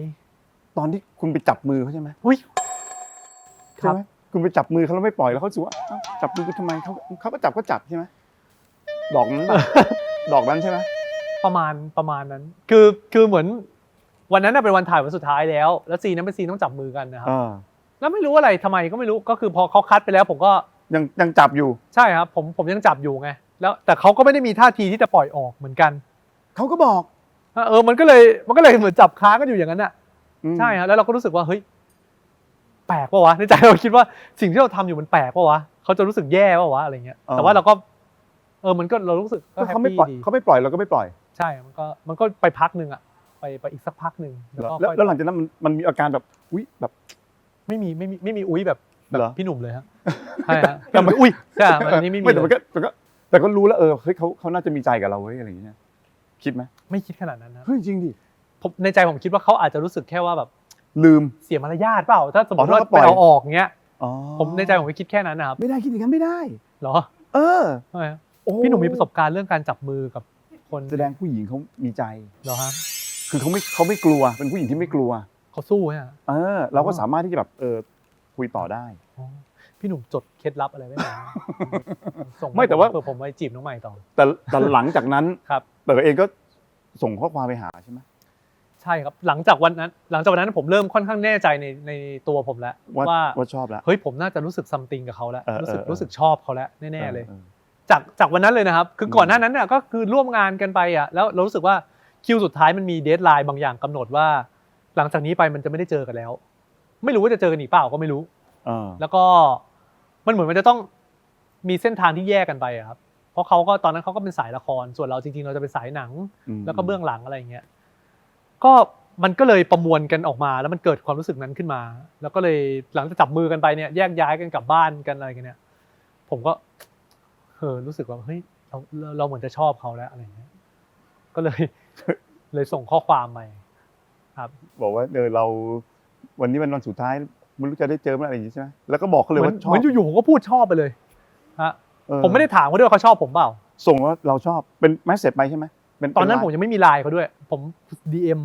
ตอนที่คุณไปจับมือเขาใช่ไหมใช่ไหมคุณไปจับมือเขาแล้วไม่ปล่อยแล้วเขาสึกว่าจับมือกันทำไมเขาก็จับใช่ไหมดอกนั้น ดอกนั้นใช่ไหมประมาณนั้นคือเหมือนวันนั้นเป็นวันถ่ายวันสุดท้ายแล้วซีนนั้นเป็นซีนต้องจับมือกันนะครับแล้วไม่รู้อะไรทำไมก็ไม่รู้ก็คือพอเขาคัดไปแล้วผมก็ยังจับอยู่ใช่ครับผมยังจับอยู่ไงแล้วแต่เขาก็ไม่ได้มีท่าทีที่จะปล่อยออกเหมือนกันเขาก็บอกมันก็เลยเหมือนจับค้างกันอยู่อย่างนั้นน่ะใช่ครับแล้วเราก็รู้สึกว่าเฮ้ยแปลกป่ะวะในใจเราคิดว่าสิ่งที่เราทำอยู่มันแปลกป่ะวะเขาจะรู้สึกแย่ป่ะวะอะไรเงี้ยแต่ว่าเราก็มันก็เรารู้สึกเขาไม่ปล่อยเราก็ไม่ปล่อยใช่มันก็ไปพักนึงอ่ะไปอีกสักพักนึงแล้วหลังจากนั้นมันมีอาการแบบอุ๊ยแบบไม่มีอุ๊ยแบบพี่หนุ่มเลยฮะใช่ฮะแต่อุ๊ยใช่อันนี้ไม่มีแต่ก็รู้แล้วเฮ้ยเขาน่าจะมีใจกับเราเว้ยอะไรอย่างเงี้ยคิดไหมไม่คิดขนาดนั้นนะเฮ้ยจริงดิผมในใจผมคิดว่าเขาอาจจะรู้สึกแค่ว่าแบบลืมเสียมารยาทเปล่าถ้าสมมติว่าไปเอาออกเงี้ยผมในใจผมคิดแค่นั้นนะครับไม่ได้คิดอย่างนั้นไม่ได้เหรอทำไมพี่หนุ่มมีประสบการณ์เรื่องการจับมือกับคนแสดงผู้หญิงเขามีใจเหรอครับคือเขาไม่กลัวเป็นผู้หญิงที่ไม่กลัวเขาสู้ฮะเราก็สามารถที่จะแบบคุยต่อได้พี่หนุ่มจดเคล็ดลับอะไรไว้ไหมส่งไม่แต่ว่าผมไปจีบน้องใหม่ต่อแต่หลังจากนั้นครับเต๋อเองก็ส่งข้อความไปหาใช่ไหมใช่ครับหลังจากวันนั้นผมเริ่มค่อนข้างแน่ใจในตัวผมแล้วว่าชอบแล้วเฮ้ยผมน่าจะรู้สึกซัมติงกับเขาแล้วรู้สึกชอบเขาแล้วแน่ๆเลยจากวันนั้นเลยนะครับคือก่อนหน้านั้นเนี่ยก็คือร่วมงานกันไปแล้วเรารู้สึกว่าคิวสุดท้ายมันมีเดดไลน์บางอย่างกำหนดว่าหลังจากนี้ไปมันจะไม่ได้เจอกันแล้วไม่รู้ว่าจะเจอกันอีกเปล่าก็ไม่รู้แล้วก็มันเหมือนมันจะต้องมีเส้นทางที่แยกกันไปครับเพราะเขาก็ตอนนั้นเขาก็เป็นสายละครส่วนเราจริงๆเราจะเป็นสายหนังแล้วก็เบื้องหลังอะไรอย่างเงี้ยก็มันก็เลยประมวลกันออกมาแล้วมันเกิดความรู้สึกนั้นขึ้นมาแล้วก็เลยหลังจากจับมือกันไปเนี่ยแยกย้ายกันกลับบ้านกันอะไรกันเนี่ยผมก็รู้สึกว่าเฮ้ยเราเหมือนจะชอบเขาแล้วอะไรเงี้ยก็เลยส่งข้อความไปครับบอกว่าเราวันนี้เป็นวันสุดท้ายไม่รู้จะได้เจอเมื่อไหร่อย่างนี้ใช่ไหมแล้วก็บอกเขาเลยว่าชอบเหมือนอยู่ๆผมก็พูดชอบไปเลยฮะผมไม่ได้ถามเขาด้วยเขาชอบผมเปล่าส่งว่าเราชอบเป็นแมสเสจไปใช่ไหมตอนนั้นผมยังไม่มีไลน์เขาด้วยผม DM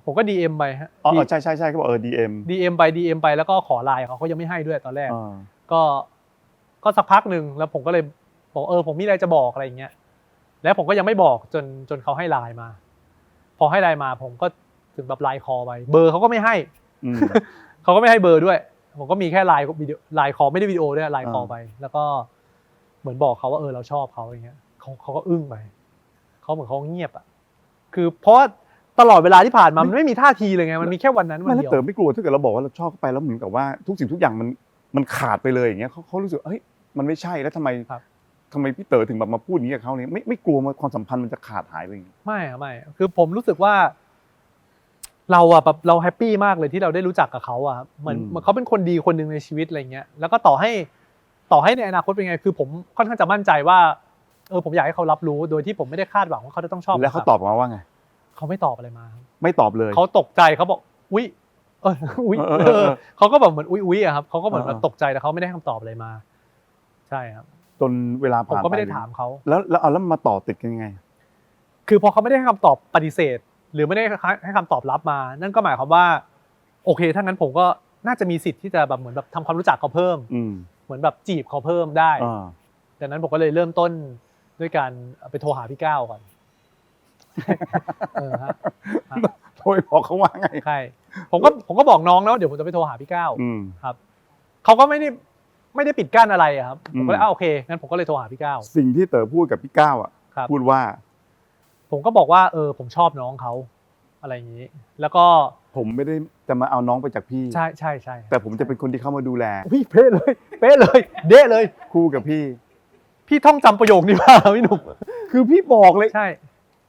ผมก็ DM ไปฮะใช่เขาบอกDM ไปแล้วก็ขอไลน์เขายังไม่ให้ด้วยตอนแรกก็สักพักนึงแล้วผมก็เลยบอกผมมีอะไรจะบอกอะไรอย่างเงี้ยแล้วผมก็ยังไม่บอกจนเขาให้ไลน์มาพอให้ไลน์มาผมก็ถึงแบบไลน์คอไปเบอร์เขาก็ไม่ให้เขาก็ไม่ให้เบอร์ด้วยผมก็มีแค่ไลน์วิดีโอไลน์คอไม่ได้วิดีโอด้วยไลน์คอไปแล้วก็เหมือนบอกเขาว่าเราชอบเขาอย่างเงี้ยเขาก็อึ้งไปเขาเหมือนเขาเงียบอ่ะคือเพราะตลอดเวลาที่ผ่านมามันไม่มีท่าทีเลยไงมันมีแค่วันนั้นวันเดียวเต๋อไม่กลัวถ้าเกิดเราบอกว่าเราชอบไปแล้วเหมือนกับว่าทุกสิ่งทุกอย่างมันขาดไปเลยอย่างเงี้ยเขารู้สึกเฮ้ยมันไม่ใช่แล้วทำไมพี่เต๋อถึงแบบมาพูดอย่างนี้กับเขาเนี่ยไม่กลัวความสัมพันธ์มันจะขาดหายไปอย่างงี้ไม่คือผมรู้สึกว่าเราแบบเราแฮปปี้มากเลยที่เราได้รู้จักกับเขาเหมือนเขาเป็นคนดีคนหนึ่งในชีวิตอะไรเงี้ยแล้วก็ต่อให้ในอนาคตเป็นไงคือผมค่อนข้างจะมั่นใจว่าผมอยากให้เขารับรู้โดยที่ผมไม่ได้คาดหวังว่าเขาจะต้องชอบแล้วเขาตอบมาว่าไงเขาไม่ตอบอะไรมาไม่ตอบเลยเขาตกใจเขาบอกอุ๊ยเขาก็แบบเหมือนอุ๊ยครับเขาก็เหมือนแบบตกใจแต่เขาไม่ได้คำตอบอะไรมาใช่ครับจนเวลาผ่านไปผมก็ไม่ได้ถามเขาแล้วมาต่อติดกันยังไง คือพอเขาไม่ได้ให้คำตอบปฏิเสธ หรือไม่ได้ให้คำตอบรับมา นั่นก็หมายความว่าโอเคถ้างั้นผมก็น่าจะมีสิทธิ์ที่จะแบบเหมือนแบบทำความรู้จักเขาเพิ่มเหมือนแบบจีบเขาเพิ่มได้ดังนั้นผมก็เลยเริ่มต้นด้วยการไปโทรหาพี่ก้าวก่อนฮะโทรบอกเขาว่าไงใช่ผมก็บอกน้องแล้วเดี๋ยวผมจะไปโทรหาพี่ก้าวครับเขาก็ไม่ได้ปิดกั้นอะไรครับผมก็เลยโอเคงั้นผมก็เลยโทรหาพี่ก้าวสิ่งที่เต๋อพูดกับพี่ก้าวอ่ะพูดว่าผมก็บอกว่าผมชอบน้องเขาอะไรอย่างนี้แล้วก็ผมไม่ได้จะมาเอาน้องไปจากพี่ใช่ใช่ใช่แต่ผมจะเป็นคนที่เข้ามาดูแลพี่เป๊ะเลยเด้เลยคู่กับพี่ท่องจำประโยคนี้มาพี่หนุ่มคือพี่บอกเลยใช่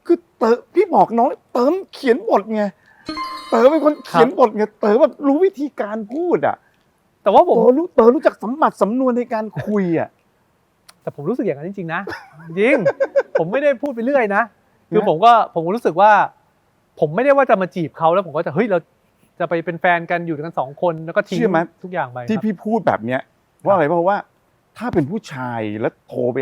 คือเต๋อพี่บอกน้องเต๋อเขียนบทไงเต๋อเป็นคนเขียนบทไงเต๋อแบบรู้วิธีการพูดอ่ะแต่ว่าผมเต๋อรู้จักสำนวนในการคุยอ่ะแต่ผมรู้สึกอย่างนั้นจริงๆนะจริงผมไม่ได้พูดไปเรื่อยนะคือผมรู้สึกว่าผมไม่ได้ว่าจะมาจีบเขาแล้วผมก็จะเฮ้ยเราจะไปเป็นแฟนกันอยู่กัน2คนแล้วก็ทิ้งทุกอย่างไปที่พี่พูดแบบเนี้ยว่าอะไรเพราะว่าถ้าเป็นผู้ชายแล้วโทรไป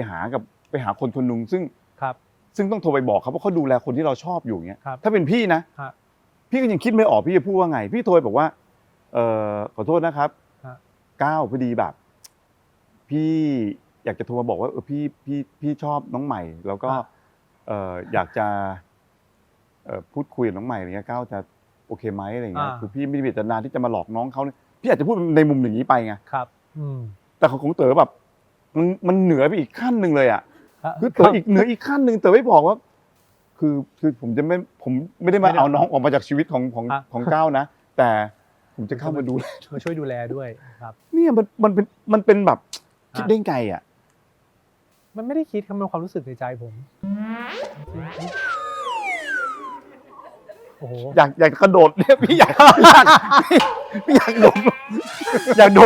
หาคนนึงซึ่งต้องโทรไปบอกเขาเพราะเขาดูแลคนที่เราชอบอยู่เงี้ยถ้าเป็นพี่นะพี่ก็ยังคิดไม่ออกพี่จะพูดว่าไงพี่โทรไปบอกว่าขอโทษนะครับก้าวพอดีแบบพี่อยากจะโทรมาบอกว่าพี่ชอบน้องใหม่แล้วก็อยากจะพูดคุยกับน้องใหม่อะไรเงี้ยก้าวจะโอเคไหมอะไรเงี้ยคือพี่ไม่ได้มีเจตนาที่จะมาหลอกน้องเขาพี่อาจจะพูดในมุมอย่างนี้ไปไงครับแต่ของเต๋อแบบมันเหนือไปอีกขั้นหนึ่งเลยอ่ะคือเต๋อเหนืออีกขั้นหนึ่งเต๋อไม่บอกว่าคือผมไม่ได้มาเอาน้องออกมาจากชีวิตของก้าวนะแต่ผมจะเข้ามาดูมาช่วยดูแลด้วยครับเนี่ยมันเป็นแบบคิดได้ไงอ่ะมันไม่ได้คิดมันเป็นความรู้สึกในใจผมโอ้โหอยากกระโดดเนี่ยพี่อยากโด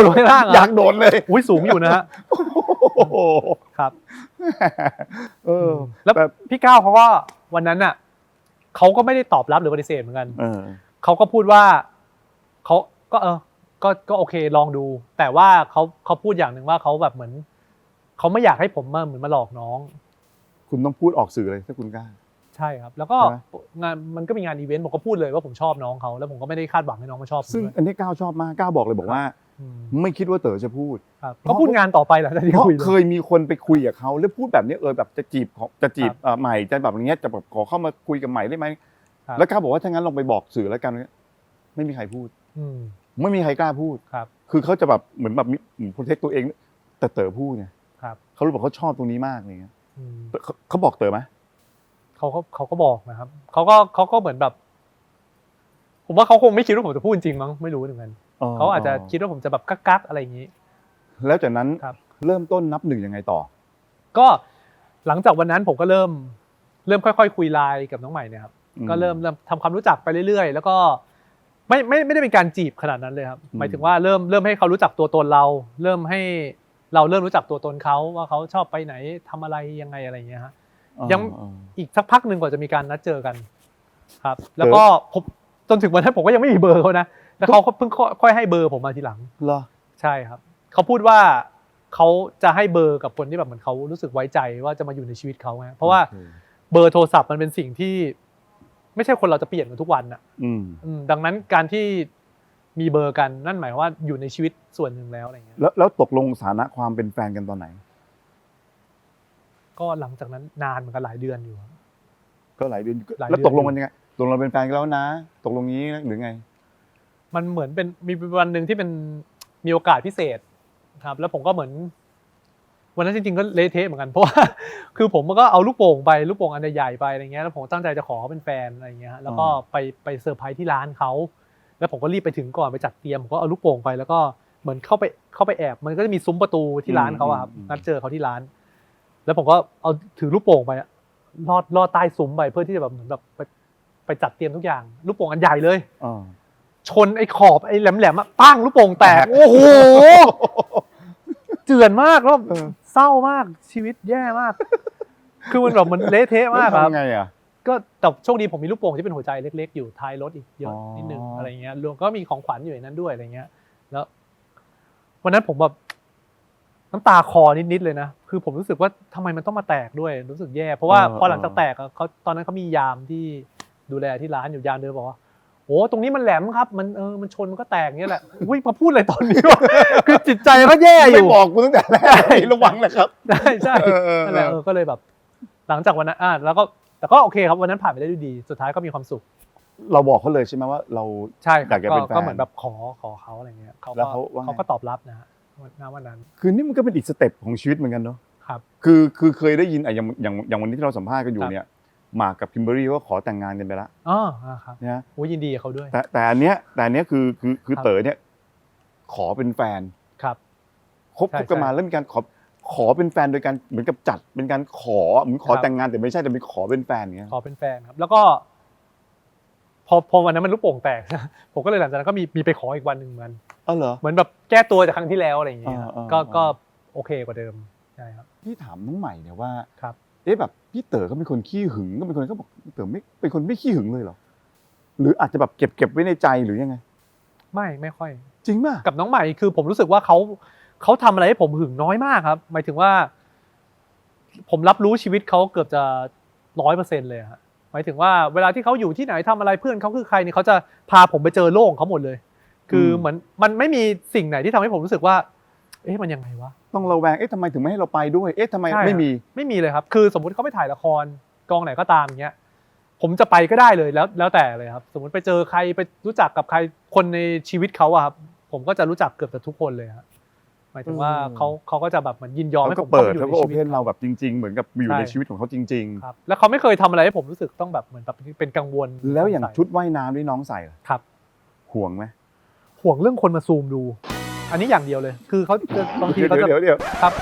ดลงข้างล่างอยากโดดเลยอุ้ยสูงอยู่นะฮะครับแล้วพี่ก้าวเขาก็วันนั้นน่ะเขาก็ไม่ได้ตอบรับหรือปฏิเสธเหมือนกันเขาก็พูดว่าเขาก็โอเคลองดูแต่ว่าเขาพูดอย่างหนึ่งว่าเขาแบบเหมือนเขาไม่อยากให้ผมเหมือนมาหลอกน้องคุณต้องพูดออกสื่อเลยถ้าคุณกล้าใช่ครับแล้วก็งานมันก็มีงานอีเวนต์ผมก็พูดเลยว่าผมชอบน้องเขาแล้วผมก็ไม่ได้คาดหวังให้น้องมาชอบซึ่งอันนี้ก้าวชอบมากก้าวบอกเลยบอกว่าไม่คิดว่าเต๋อจะพูดก็พูดงานต่อไปแหละที่คุยเคยมีคนไปคุยกับเขาแล้วพูดแบบนี้แบบจะจีบใหม่จะแบบอย่างเงี้ยจะแบบขอเข้ามาคุยกับใหม่ได้ไหมแล้วก้าวบอกว่าถ้างั้นลองไปบอกสื่อแล้วกันไม่มีใครพูดไม่มีใครกล้าพูดคือเขาจะแบบเหมือนแบบโปรเทคตัวเองแต่เต๋อพูดไงเขารู้บอกเขาชอบตรงนี้มากอะไรเงี้ยเขาบอกเต๋อไหมเขาก็บอกนะครับเขาก็เหมือนแบบผมว่าเขาคงไม่คิดว่าผมจะพูดจริงมั้งไม่รู้เหมือนกันเขาอาจจะคิดว่าผมจะแบบกักอะไรอย่างนี้แล้วจากนั้นเริ่มต้นนับหนึ่งยังไงต่อก็หลังจากวันนั้นผมก็เริ่มค่อยๆคุยไลน์กับน้องใหม่เนี่ยครับก็เริ่มทำความรู้จักไปเรื่อยๆแล้วก็ไม่ได้เป็นการจีบขนาดนั้นเลยครับหมายถึงว่าเริ่มให้เขารู้จักตัวตนเราเริ่มให้เราเริ่มรู้จักตัวตนเขาว่าเขาชอบไปไหนทำอะไรยังไงอะไรอย่างเงี้ยฮะยังอีกสักพักหนึ่งกว่าจะมีการนัดเจอกันครับแล้วก็ผมจนถึงวันนั้นผมก็ยังไม่มีเบอร์เขานะแล้วเขาเพิ่งค่อยให้เบอร์ผมมาทีหลังเหรอใช่ครับเขาพูดว่าเขาจะให้เบอร์กับคนที่แบบเหมือนเขารู้สึกไว้ใจว่าจะมาอยู่ในชีวิตเขาไงเพราะว่าเบอร์โทรศัพท์มันเป็นสิ่งที่ไม่ใช่คนเราจะเปลี่ยนกันทุกวันอ่ะดังนั้นการที่มีเบอร์กันนั่นหมายว่าอยู่ในชีวิตส่วนหนึ่งแล้วอะไรเงี้ยแล้วตกลงสถานะความเป็นแฟนกันตอนไหนก็หลังจากนั้นนานเหมือนกันหลายเดือนอยู่ก็หลายเดือนแล้วตกลงกันยังไงตกลงเป็นแฟนกันแล้วนะตกลงนี้หรือไงมันเหมือนเป็นมีวันหนึ่งที่เป็นมีโอกาสพิเศษครับแล้วผมก็เหมือนวันนั้นจริงๆก็เละเทะเหมือนกันเพราะว่าคือผมก็เอาลูกโป่งอันใหญ่ไปอะไรเงี้ยแล้วผมตั้งใจจะขอเขาเป็นแฟนอะไรเงี้ยแล้วก็ไปเซอร์ไพรส์ที่ร้านเขาแล้วผมก็รีบไปถึงก่อนไปจัดเตรียมผมก็เอาลูกโป่งไปแล้วก็เหมือนเข้าไปแอบมันก็จะมีซุ้มประตูที่ร้านเขาครับนัดเจอเขาที่ร้านแล้วผมก็เอาถือลูกโป่งไปลอดใต้ซุ้มไปเพื่อที่จะแบบเหมือนแบบไปจัดเตรียมทุกอย่างลูกโป่งอันใหญ่เลยชนไอ้ขอบไอ้แหลมๆปั้งลูกโป่งแตกโอ้โหเจือนมากแล้วเศร้ามากชีวิตแย่มากคือมันแบบมันเละเทะมากครับไงอ่ะก็แต่โชคดีผมมีลูกโป่งที่เป็นหัวใจเล็กๆอยู่ท้ายรถอีกเยอะนิดนึงอะไรเงี้ยรวมก็มีของขวัญอยู่ในนั้นด้วยอะไรเงี้ยแล้ววันนั้นผมแบบ น้ำตาคอนิดๆเลยนะคือผมรู้สึกว่าทำไมมันต้องมาแตกด้วยรู้สึกแย่เพราะว่าพอหลังจากแตกเขาตอนนั้นเขามียามที่ดูแลที่ร้านอยู่ยามเดินบอกว่าโอ้ตรงนี้มันแหลมครับมันชนมันก็แตกอย่างเงี้ยแหละอุ้ยมาพูดอะไรตอนนี้วะคือจิตใจก็แย่อ ไม่ ยู่ บอกกูตั้งแต่แรกระวังนะครับ ใช่นั่นแหละก็เลยแบบหลังจากวันนั้นแล้วก็แต่ก็โอเคครับวันนั้นผ่านไปได้ด้วยดีสุดท้ายก็มีความสุข เราบอกเขาเลยใช่ไหมว่าเรา ใช่ค อ รั ยา บ กจะเป็นแฟน ก็เหมือนแบบขอเขาอะไรเงี้ยเขา แล้ว ก็ เขาว่าไง เขาก็ตอบรับนะฮะณวันนั้น คือนี่มันก็เป็นอีกสเต็ปของชีวิตเหมือนกันเนาะ ครับ คือเคยได้ยินอย่างวันนี้ที่เราสัมภาษณ์กันอยู่ ครับ เนี่ยหมากกับคิมเบอรรี่ก็ขอแต่งงานกันไปแล้ว อ๋อครับ นะ โอ้ยินดีกับเขาด้วย แต่อันเนี้ยคือ ครับ เต๋อเนี่ยขอเป็นแฟน ครับ คบกันมาแล้วมีการขอเป็นแฟนโดยการเหมือนกับจัดเป็นการขอเหมือนขอ ครับ แต่งงานแต่ไม่ใช่แต่เป็นขอเป็นแฟนอย่างเงี้ย ขอเป็นแฟนครับ แล้วก็ พอวันนั้นมันลูกโป่งแตก ผมก็เลยหลังจากนั้นก็มีไปขออีกวันหนึ่งเหมือนกัน อ๋อเหรอ เหมือนแบบแก้ตัวจากครั้งที่แล้วอะไรอย่างเงี้ยครับ อ่า ก็โอเคกว่าเดิมใช่ครับ พี่ถามน้องใหม่เนี่ยว่า ครับ แบบพี่เต๋อเขาเป็นคนขี้หึงก็เป็นคนเขาบอกเต๋อไม่เป็นคนไม่ขี้หึงเลยเหรอหรืออาจจะแบบเก็บไว้ในใจหรือยังไง ไม่ค่อย จริงป่ะ กับน้องใหม่คือผมรู้สึกว่าเขาทำอะไรให้ผมหึงน้อยมากครับหมายถึงว่า ผมรับรู้ชีวิตเขาเกือบจะ 100% เลยฮะหมายถึงว่าเวลาที่เขาอยู่ที่ไหนทำอะไรเพื่อนเขาคือใครเนี่ยเขาจะพาผมไปเจอโลกของเขาหมดเลย คือเหมือนมันไม่มีสิ่งไหนที่ทำให้ผมรู้สึกว่า เอ๊ะมันยังไงวะ ต้องระแวงทำไมถึงไม่ให้เราไปด้วยทำไม ใช่ ไม่มี ไม่มีเลยครับ คือสมมุติเขาไปถ่ายละครกองไหนก็ตามอย่างเงี้ย ผมจะไปก็ได้เลยแล้วแต่เลยครับ สมมุติไปเจอใครไปรู้จักกับใครคนในชีวิตเขาอะครับ ผมก็จะรู้จักเกือบจะทุกคนเลยครับหมายถึงว่าเขาก็จะแบบเหมือนยินยอม เขา ให้ ก็ ผม เปิด ข้ เขา ไป ก็ อ โอยู่ ใน เพ ชีวิ น ต เราแบบจริง ๆ เหมือนกับอยู่ ใช่ ในชีวิตของเขาจริง ครับแล้วเขาไม่เคยทำอะไรให้ผมรู้สึกต้องแบบเหมือนแบบเป็นกังวล ๆ แล้วอย่าง สสั ชุดว่ายน้ำที่น้องใส่ล่ะ ครับ ห่วงไหม ห่วงเรื่องคนมาซูมดู อันนี้อย่างเดียวเลย คือเขาจะบางทีเขาจะ เดี๋ยว ครับ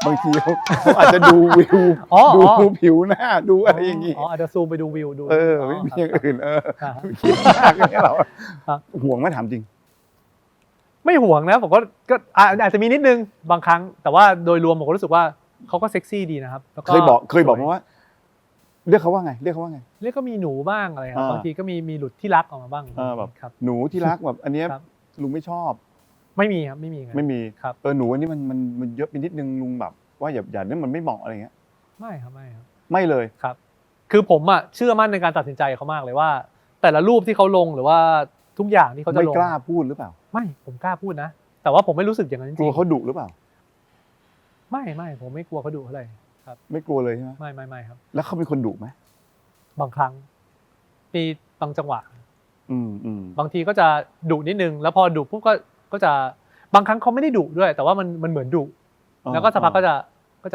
บางทีเขาอาจจะดูวิว อ๋อ ดูผิวหน้าดูอะไรอย่างงี้ อ๋ออาจจะซูมไปดูวิวดู ไม่มีอย่างอื่นครับ คิดมากเลยเรา ครับ ห่วงไหมถามจริง ไม่ห่วงนะผมก็อาจจะมีนิดนึงบางครั้ง แต่ว่าโดยรวมผมก็รู้สึกว่าเขาก็เซ็กซี่ดีนะครับแล้ว เคยบอกมาว่า เรียกเขาว่าไง เรียกก็มีหนูบ้างอะไรครับ อ่า บางทีก็มีหลุดที่รักออกมาบ้าง แบบ ครับ หนูที่รักแบบอันเนี้ย ครับ ลุงไม่ชอบ ไม่มีครับไม่มีครับ ไม่มี ครับ หนูอันนี้มันเยอะไปนิดนึงลุงแบบ ว่าอย่าเนี่ยมันไม่เหมาะอะไรเงี้ย ไม่ครับ ไม่เลย ครับ คือผมอะเชื่อมั่นในการตัดสินใจเขามากเลยว่า แต่ละรูปที่เขาลงหรือว่าทุกอย่างที่เขาจะ ไม่ ลง กล้าพูดหรือเปล่า ไม่ผมกล้าพูดนะแต่ว่าผมไม่รู้สึกอย่างนั้นจ กลั ริ ว ง เขาดุหรือเปล่า ๆไม่ผมไม่กลัวเขาดุเท่าไหร่ ไม่กลัวเลยใช่ไหม ไม่ครับ แล้วเขาเป็นคนดุไหม บางครั้งมีบางจังหวะ อืม บางทีก็จะดุนิดนึงแล้วพอดุปุ๊บก็จะบางครั้งเขาไม่ได้ดุด้วย แต่ว่ามันเหมือนดุแล้วก็สักพักก็จ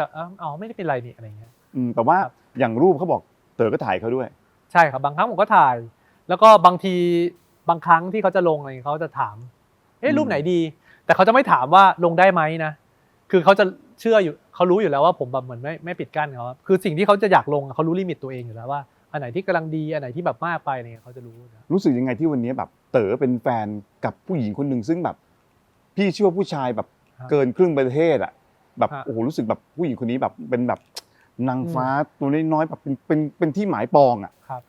ะอ๋อไม่ได้เป็นไรนี่อะไรเงี้ย แต่ว่า ครับ อย่างรูปเขาบอกเต๋อก็ถ่ายเขาด้วย ใช่ครับบางครั้งผมก็ถ่าย แล้วก็บางทีบางครั้งที่เขาจะลงอะไรเขาจะถามรูปไหนดี แต่เขาจะไม่ถามว่าลงได้ไหมนะคือเขาจะเชื่ออยู่เขารู้อยู่แล้วว่าผมแบบเหมือนไม่ปิดกั้นเขาคือสิ่งที่เขาจะอยากลงเขารู้ลิมิตตัวเองอยู่แล้วว่าอันไหนที่กำลังดีอันไหนที่แบบมากไปเนี่ยเขาจะรู้นะ รู้สึกยังไงที่วันนี้แบบเต๋อเป็นแฟนกับผู้หญิงคนหนึ่งซึ่งแบบ พี่เชื่อว่าผู้ชายแบบ ครับ เกินครึ่งประเทศอ่ะแบบ ครับ โอ้โหรู้สึกแบบผู้หญิงคนนี้แบบเป็นแบบนางฟ้าตัวน้อยๆแบบเป็นที่หมายปองอ่ะ ครับ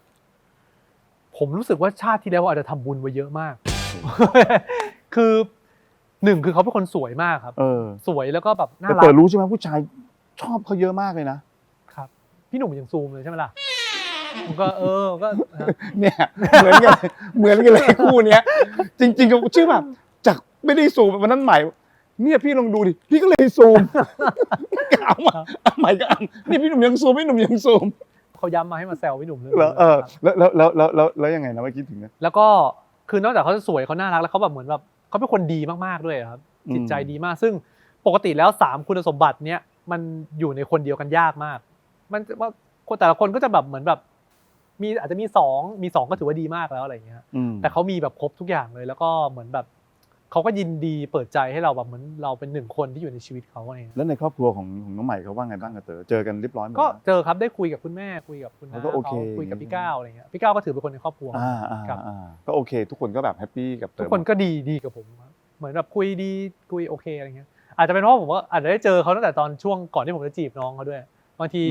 ผมรู้สึกว่าชาติที่แล้วอาจจะทำบุญไว้เยอะมาก คือหนึ่งคือเขาเป็นคนสวยมากครับ สวยแล้วก็แบบน่า แต่ รั เต๋ ก อรู้ใช่ไหมผู้ชายชอบเขาเยอะมากเลยนะครับ พี่หนุ่มยังซูมเลยใช่ไหมล่ะผมก็ก็ เนี่ยเหมือนกันเลยคู่เนี้ยจริงๆก็ชื่อแบบจากไม่ได้ซูมวันนั้นใหม่เนี่ยพี่ลองดูดิพี่ก็เลยซูมเอามาเอาใหม่ก็เอานี่พี่หนุ่มยังซูมเขาย้ำมาให้มาแซวพี่หนุ่มเลย แล้วแล้วยังไงนะเมื่อกี้ถึงนะ แล้วก็คือนอกจากเขาจะสวยเขาน่ารักแล้วเขาแบบเหมือนแบบเขาเป็นคนดีมากๆด้วยครับจิตใจดีมาก ซึ่งปกติแล้ว3คุณสมบัติเนี้ยมันอยู่ในคนเดียวกันยากมากมันว่าคนแต่ละคนก็จะแบบเหมือนแบบอาจจะมี2ก็ถือว่าดีมากแล้วอะไรอย่างเงี้ยแต่เขามีแบบครบทุกอย่างเลย แล้วก็เหมือนแบบเขาก็ยินดีเปิดใจให้เราแบบเหมือนเราเป็น1คนที่อยู่ในชีวิตเขาอะไรอย่างเงี้ย แล้วในครอบครัวของน้องใหม่เขาว่าไงบ้างกับเต๋อเจอกันเรียบร้อยหมด ก็เจอครับได้คุยกับคุณแม่คุยกับคุณน้า ก็โอเค เขาคุยกับพี่ก้าวอะไรเงี้ยพี่ก้าวก็ถือเป็นคนในครอบครัวครับ ก็โอเค ทุกคนก็แบบแฮปปี้กับเต๋ ทุ อก คนก็ดีกับผมครับเหมือนแบบคุยดีคุยโอเคอะไรเงี้ยอาจจะเป็นเพราะผมว่าอาจจะได้เจอเขาตั้งแต่ตอนช่วงก่อนที่ผมจะจีบน้องเขาด้วยบางที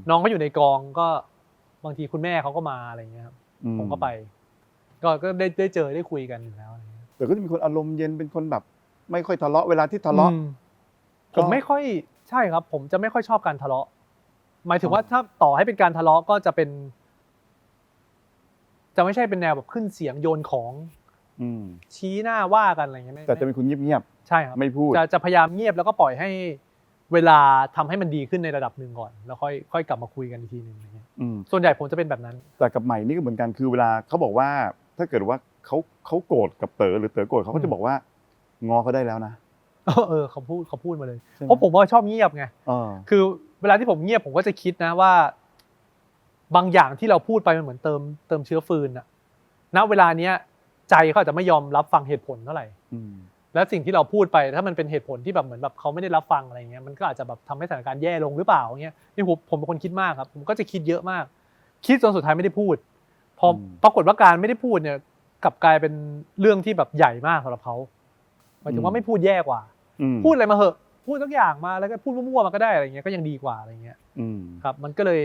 น้องเขาอยู่ในกองก็บางทีคุณแม่เขาก็มาอะไรเงี้ยครับผมก็ไป ก็ได้เจอได้คุยกันอยู่แล้วอะไรเงี้ย แต่ก็จะมีคนอารมณ์เย็นเป็นคนแบบไม่ค่อยทะเลาะเวลาที่ทะเลาะ ผมไม่ค่อยใช่ครับ ผมจะไม่ค่อยชอบการทะเลาะหมายถึงว่าถ้าต่อให้เป็นการทะเลาะก็จะเป็น จะไม่ใช่เป็นแนวแบบขึ้นเสียงโยนของ อืม ชี้หน้าว่ากันอะไรเงี้ยไม่ แต่จะเป็นคนเงียบ ใช่ครับ ๆไม่พูด จะพยายามเงียบแล้วก็ปล่อยให้เวลาทำให้มันดีขึ้นในระดับหนึ่งก่อน แล้วค่อยกลับมาคุยกันอีกทีหนึ่งอะไรเงี้ย อืม ส่วนใหญ่ผมจะเป็นแบบนั้น แต่กับใหม่นี่ก็เหมือนกันคือเวลาเขาบอกว่า ถ้าเกิดว่าเขาโกรธกับเต๋อหรือเต๋อโกรธเขาก็จะบอกว่างอเขาได้แล้วนะ เขาพูดมาเลย ใช่ไหม เพราะผมว่าชอบเงียบไง เออ คือเวลาที่ผมเงียบผมก็จะคิดนะว่า บางอย่างที่เราพูดไปมันเหมือนเติมเชื้อฟืนอะณเวลาเนี้ยใจเขาอาจจะไม่ยอมรับฟังเหตุผลเท่าไหร่ อืม แล้วสิ่งที่เราพูดไปถ้ามันเป็นเหตุผลที่แบบเหมือนแบบเขาไม่ได้รับฟังอะไรเงี้ยมันก็อาจจะแบบทำให้สถานการณ์แย่ลงหรือเปล่าเงี้ยนี่ผมเป็นคนคิดมากครับ ผมก็จะคิดเยอะมาก คิดจนสุดท้ายไม่ได้พูด พอปรากฏว่าการไม่ได้พูดเนี่ยกลับกลายเป็นเรื่องที่แบบใหญ่มากสำหรับเขาหมายถึงว่าไม่พูดแย่กว่า อืม พูดอะไรมาเหอะพูดทุกอย่างมาแล้วก็พูดมั่วๆมาก็ได้อะไรเงี้ยก็ยังดีกว่าอะไรเงี้ย อืม ครับมันก็เลย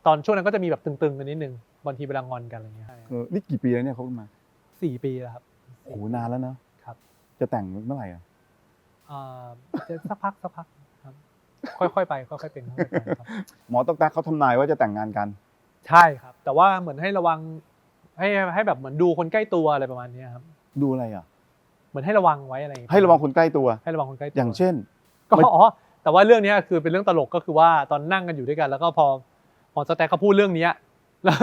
ตอนช่วงนั้นก็จะมีแบบตึงๆกันนิดนึงบางทีเวลางอนกันอะไรเงี้ย นี่กี่ปีแล้วเนี่ยเขามา 4 ปีแล้วครับ โอ้โหนานแล้วเนอะ ครับ จะแต่งเมื่อไหร่อ่ะ จะสักพักครับค่อยๆไปค่อยๆเป็นค่อยๆไปครับ หมอต๊อกแต๊กเขาทำนายว่าจะแต่งงานกัน ใช่ครับ แต่ว่าเหมือนให้ระวังให้แบบเหมือนดูคนใกล้ตัวอะไรประมาณนี้ครับ ดูอะไรอ่ะ เหมือนให้ระวังไว้อะไรอย่างเงี้ย ให้ระวังคนใกล้ตัว ให้ระวังคนใกล้ตัว อย่างเช่น ก็แต่ว่าเรื่องนี้คือเป็นเรื่องตลกก็คือว่าตอนนั่งกันอยู่ด้วยกัน แล้วก็พอหมอสแต็กเขาพูดเรื่องนี้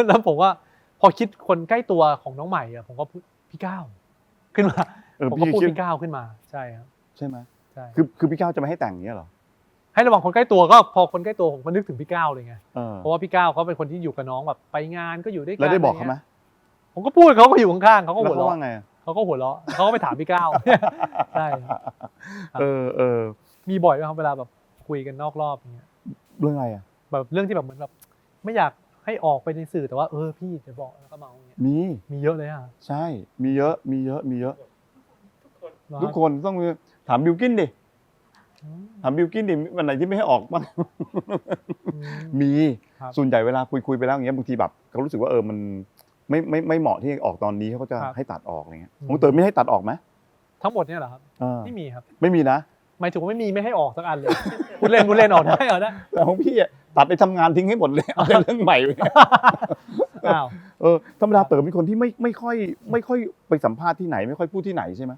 แล้วผมว่าพอคิดคนใกล้ตัวของน้องใหม่อะผมก็พูดพี่ก้าวขึ้นมาผมก็พูดพี่ก้าวขึ้นมาใช่ครับ ใช่ไหม ใช่ คือพี่ก้าวจะไม่ให้แต่งอย่างเงี้ยเหรอ ให้ระวังคนใกล้ตัวก็พอคนใกล้ตัวผมก็นึกถึงพี่ก้าวเลยไง เออ เพราะว่าพี่ก้าวเขาเป็นคนที่อยู่กับน้องแบบไปงานก็อยู่ด้วยกัน แล้วได้บอกเขาไหม ผมก็พูดเขาก็อยู่ข้างๆเขาก็ แล้ว หัว เขา เราะ ว่าไงอะ เขาก็หัวเราะเขาก็ไปถามพี่ก้าว ใช่ครับ เออ มีบ่อยไหมครับเวลาแบบคุยกันนอกรอบอย่างเงี้ย เรื่องอะไรอ่ะ แบบเรื่องที่แบบเหมือนแบบไม่อยากให้ออกไปในสื่อแต่ว่าพี่จะบอกแล้วก็เมาอย่างเงี้ย มีเยอะเลยอ่ะ ใช่ มีเยอะ เหรอ ทุกคนต้องถามบิวกินดิ อืม ถามบิวกินดิวันไหนที่ไม่ให้ออกบ้าง อืม มี ครับ ส่วนใหญ่เวลาคุยไปแล้วอย่างเงี้ยบางทีแบบเขารู้สึกว่ามันไม่เหมาะที่จะออกตอนนี้เขาก็จะ ครับ ให้ตัดออกอะไรเงี้ย อืม ของเต๋อไม่ให้ตัดออกไหม ทั้งหมดเนี่ยเหรอครับ เออ ไม่มีครับ ไม่มีนะ หมายถึงว่าไม่ให้ออกสักอันเลย พูดเล่นออกได้เหรอนะ แต่ของพี่อะตัดไปทำงานทิ้งให้หมดเลยเอาแต่เรื่องใหม่ไป อ้าว ธรรมดาเต๋อเป็นคนที่ไม่ค่อยไปสัมภาษณ์ที่ไหนไม่ค่อยพูดที่ไหนใช่ไหม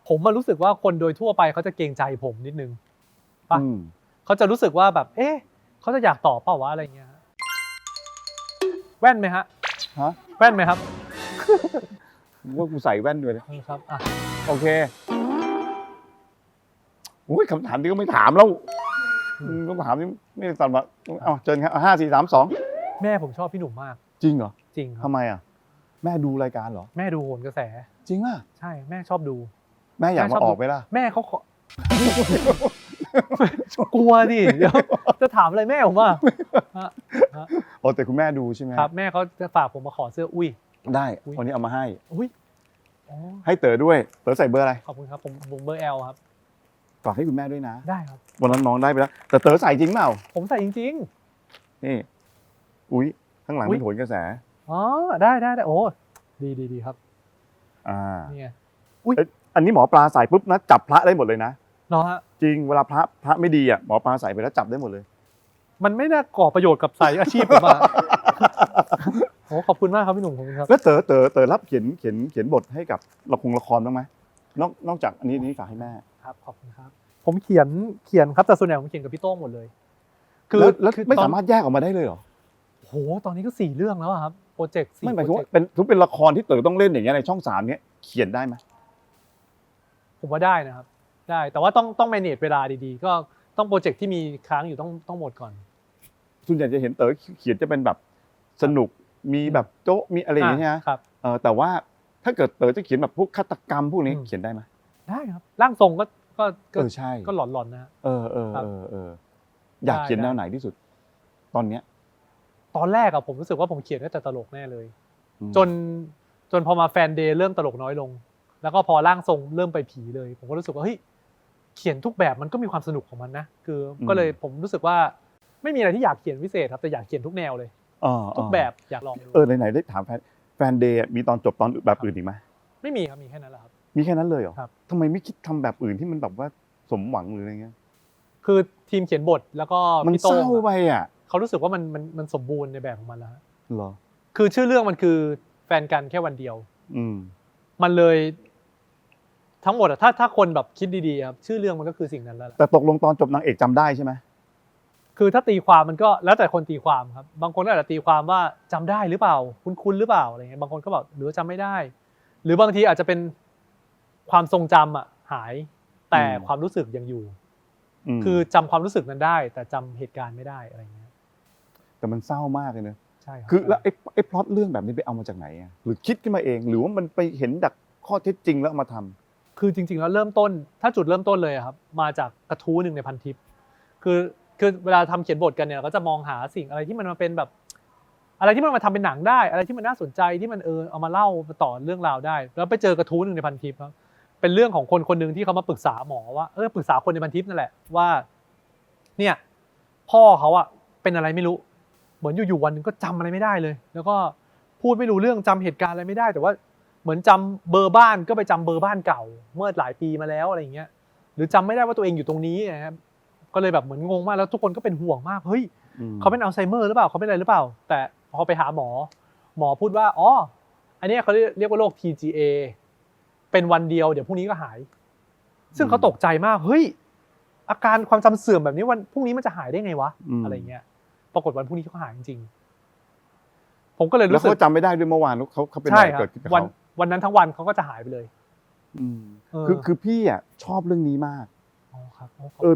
ผมมารู้สึกว่าคนโดยทั่วไปเขาจะเกรงใจผมนิดนึง ปะ อืม เขาจะรู้สึกว่าแบบเขาจะอยากตอบเปล่าวะอะไรเงี้ยฮะแว่นไหมฮะ ฮะ แว่นไหมครับ ว่ากูใส่แว่นด้วยนะ ครับอ่ะ โอเคอุ้ยคำถามนี้ก็ไม่ถามแล้วต้องถามนี่ไม่ได้ตอบว่าเอาเชิญครับ5 4 3 แม่ผมชอบพี่หนุ่มมาก 2จริงเหรอ จริงครั ทำ บ ไมอ่ะแม่ดูรายการเหรอ แม่ดูโหนกระแส จริงอ่ะ ใช่แม่ชอบดู แม่อยาก แม่ช มา อบ อ ดู อกไหมล่ะ แม่เขาขอ กลัวดิเดี๋ยวจะถามอะไรแม่ผมอ่ะฮะ โอ้แต่คุณแม่ดูใช่ไหม ครับ แม่เขาจะฝากผมมาขอเสื้ออุ้ย ได้ อุ๊ย วันนี้เอามาให้ อุ้ยอ๋อ ให้เต๋อด้วยเต๋อใส่เบอร์อะไร ขอบคุณครับผมเบอร์ L ครับ ฝากให้คุณแม่ด้วยนะ ได้ครับ วันนั้นน้องได้ไปแล้วแต่เต๋อใส่จริงเปล่า ผมใส่จริง นี่อุ้ยข้างหลัง อุ๊ เป็ ย นโหนกระแส ๆอ๋อได้โอ้ดีครับ อ่า นี่ไง อันนี้หมอปลาใส่ปุ๊บนะจับพระได้หมดเลยนะ เนาะฮะ จริงเวลาพระไม่ดีอ่ะหมอปลาใส่ไปแล้วจับได้หมดเลย มันไม่น่าก่อประโยชน์กับสายอาชีพผมอะโอ้ขอบคุณมากครับพี่หนุ่มขอบคุณครับ แล้วเต๋อรับเขียนบทให้กับละครบ้างไหมนอกจากอันนี้ฝากให้แม่ ครับขอบคุณครับ ผมเขียนครับแต่ส่วนใหญ่ผมเขียนกับพี่โต้งหมดเลย แล้ว คือ ไม่ ตอน สามารถแยกออกมาได้เลยเหรอ โหตอนนี้ก็4 เรื่องแล้วอะครับโปรเจกต์4 ไม่หมายถึงว่า โปรเจกต์ เป็นละครที่เต๋อต้องเล่นอย่างเงี้ยในช่อง3เนี้ยเขียนได้ไหม ผมว่าได้นะครับ ได้แต่ว่าต้อง manage เวลาดีๆ ก็ต้องโปรเจกต์ที่มีค้างอยู่ต้องหมดก่อน ส่วนใหญ่จะเห็นเต๋อเขียนจะเป็นแบบสนุกมีแบบโจ๊ะมีอะไรอย่างเงี้ย ครับ แต่ว่าถ้าเกิดเต๋อจะเขียนแบบพวกฆาตกรรมพวกนี้ อืม เขียนได้ไหม ได้ครับร่างทรงก็ ใช่ ก็หลอนๆนะฮะ ครับ อยากเขียน ได้ แนวไหนที่สุด ตอนเนี้ย ตอนแรกอะผมรู้สึกว่าผมเขียนได้แต่ตลกแน่เลย อืม จนพอมาแฟนเดย์เริ่มตลกน้อยลง แล้วก็พอร่างทรงเริ่มไปผีเลย ผมก็รู้สึกว่าเฮ้ยเขียนทุกแบบมันก็มีความสนุกของมันนะคือก็เลยผมรู้สึกว่าไม่มีอะไรที่อยากเขียนพิเศษครับแต่อยากเขียนทุกแนวเลยทุกแบบอยากลองดู ไหนๆได้ถามแฟนเดย์มีตอนจบตอนแบบอื่นอีกไหม ไม่มีครับมีแค่นั้นแหละครับ มีแค่นั้นเลยเหรอ ครับ ทำไมไม่คิดทำแบบอื่นที่มันแบบว่าสมหวังหรืออะไรเงี้ย คือทีมเขียนบทแล้วก็ มัน พี่ เศ โต้ ร้าง ไปอ่ะ เขารู้สึกว่ามันสมบูรณ์ในแบบของมันแล้ว เหรอ คือชื่อเรื่องมันคือแฟนกันแค่วันเดียว อืม มันเลยทั้งหมดอะถ้าคนแบบคิดดีๆครับชื่อเรื่องมันก็คือสิ่งนั้นแล้วแหละ แต่ตกลงตอนจบนางเอกจำได้ใช่ไหม คือถ้าตีความมันก็แล้วแต่คนตีความครับบางคนก็อาจจะตีความว่าจำได้หรือเปล่าคุ้นๆหรือเปล่าอะไรเงี้ยบางคนก็บอกหรือว่าจำไม่ได้ หรือบางทีอาจจะเป็นความทรงจำอะหายแต่ความรู้สึกยังอยู่ คือจำความรู้สึกนั้นได้ แต่จำเหตุการณ์ไม่ได้อะไรเงี้ย แต่มันเศร้ามากเลยเนอะ ใช่ครับ คือแล้วไอ้พล็อตเรื่องแบบนี้ไปเอามาจากไหนอ่ะหรือคิดขึ้นมาเอง หรือว่ามันไปเห็นจากข้อเท็จจริงแล้วเอามาทำ คือจริงๆแล้วเริ่มต้นถ้าจุดเริ่มต้นเลยอะครับมาจากกระทู้หนึ่งในพันทิปคือเวลาทำเขียนบทกันเนี่ยเราก็จะมองหาสิ่งอะไรที่มันมาเป็นแบบ อะไรที่มันมาทำเป็นหนังได้ อะไรที่มันน่าสนใจที่มันเอามาเล่าต่อเรื่องราวได้ แล้วไปเจอกระทู้หนึ่งในพันทิปครับเป็นเรื่องของคนคนหนึ่งที่เขามาปรึกษาหมอว่าปรึกษาคนในพันทิปนั่นแหละว่าเนี่ยพ่อเขาอะเป็นอะไรไม่รู้เหมือนอยู่ๆวันนึงก็จำอะไรไม่ได้เลย แล้วก็พูดไม่รู้เรื่องจำเหตุการณ์อะไรไม่ได้แต่ว่าเหมือนจำเบอร์บ้านก็ไปจำเบอร์บ้านเก่าเมื่อหลายปีมาแล้วอะไรอย่างเงี้ยหรือจำไม่ได้ว่าตัวเองอยู่ตรงนี้นะครับก็เลยแบบเหมือนงงมากแล้วทุกคนก็เป็นห่วงมากเฮ้ยเขาเป็นอัลไซเมอร์หรือเปล่าเขาเป็นอะไรหรือเปล่าแต่พอไปหาหมอพูดว่าอ๋ออันนี้เขาเรียกว่าโรค TGA เป็นวันเดียวเดี๋ยวพรุ่งนี้ก็หายซึ่งเขาตกใจมากเฮ้ยอาการความจำเสื่อมแบบนี้วันพรุ่งนี้มันจะหายได้ไงวะอะไรเงี้ยปรากฏวันพรุ่งนี้เขาหายจริงๆผมก็เลยรู้สึกแล้วเขาจำไม่ได้ด้วยเมื่อวานเขาเป็นอะไรเกิดขึ้นกับเขา วันนั้นทั้งวันเขาก็จะหายไปเลย คือพี่อ่ะชอบเรื่องนี้มาก อ๋อครับ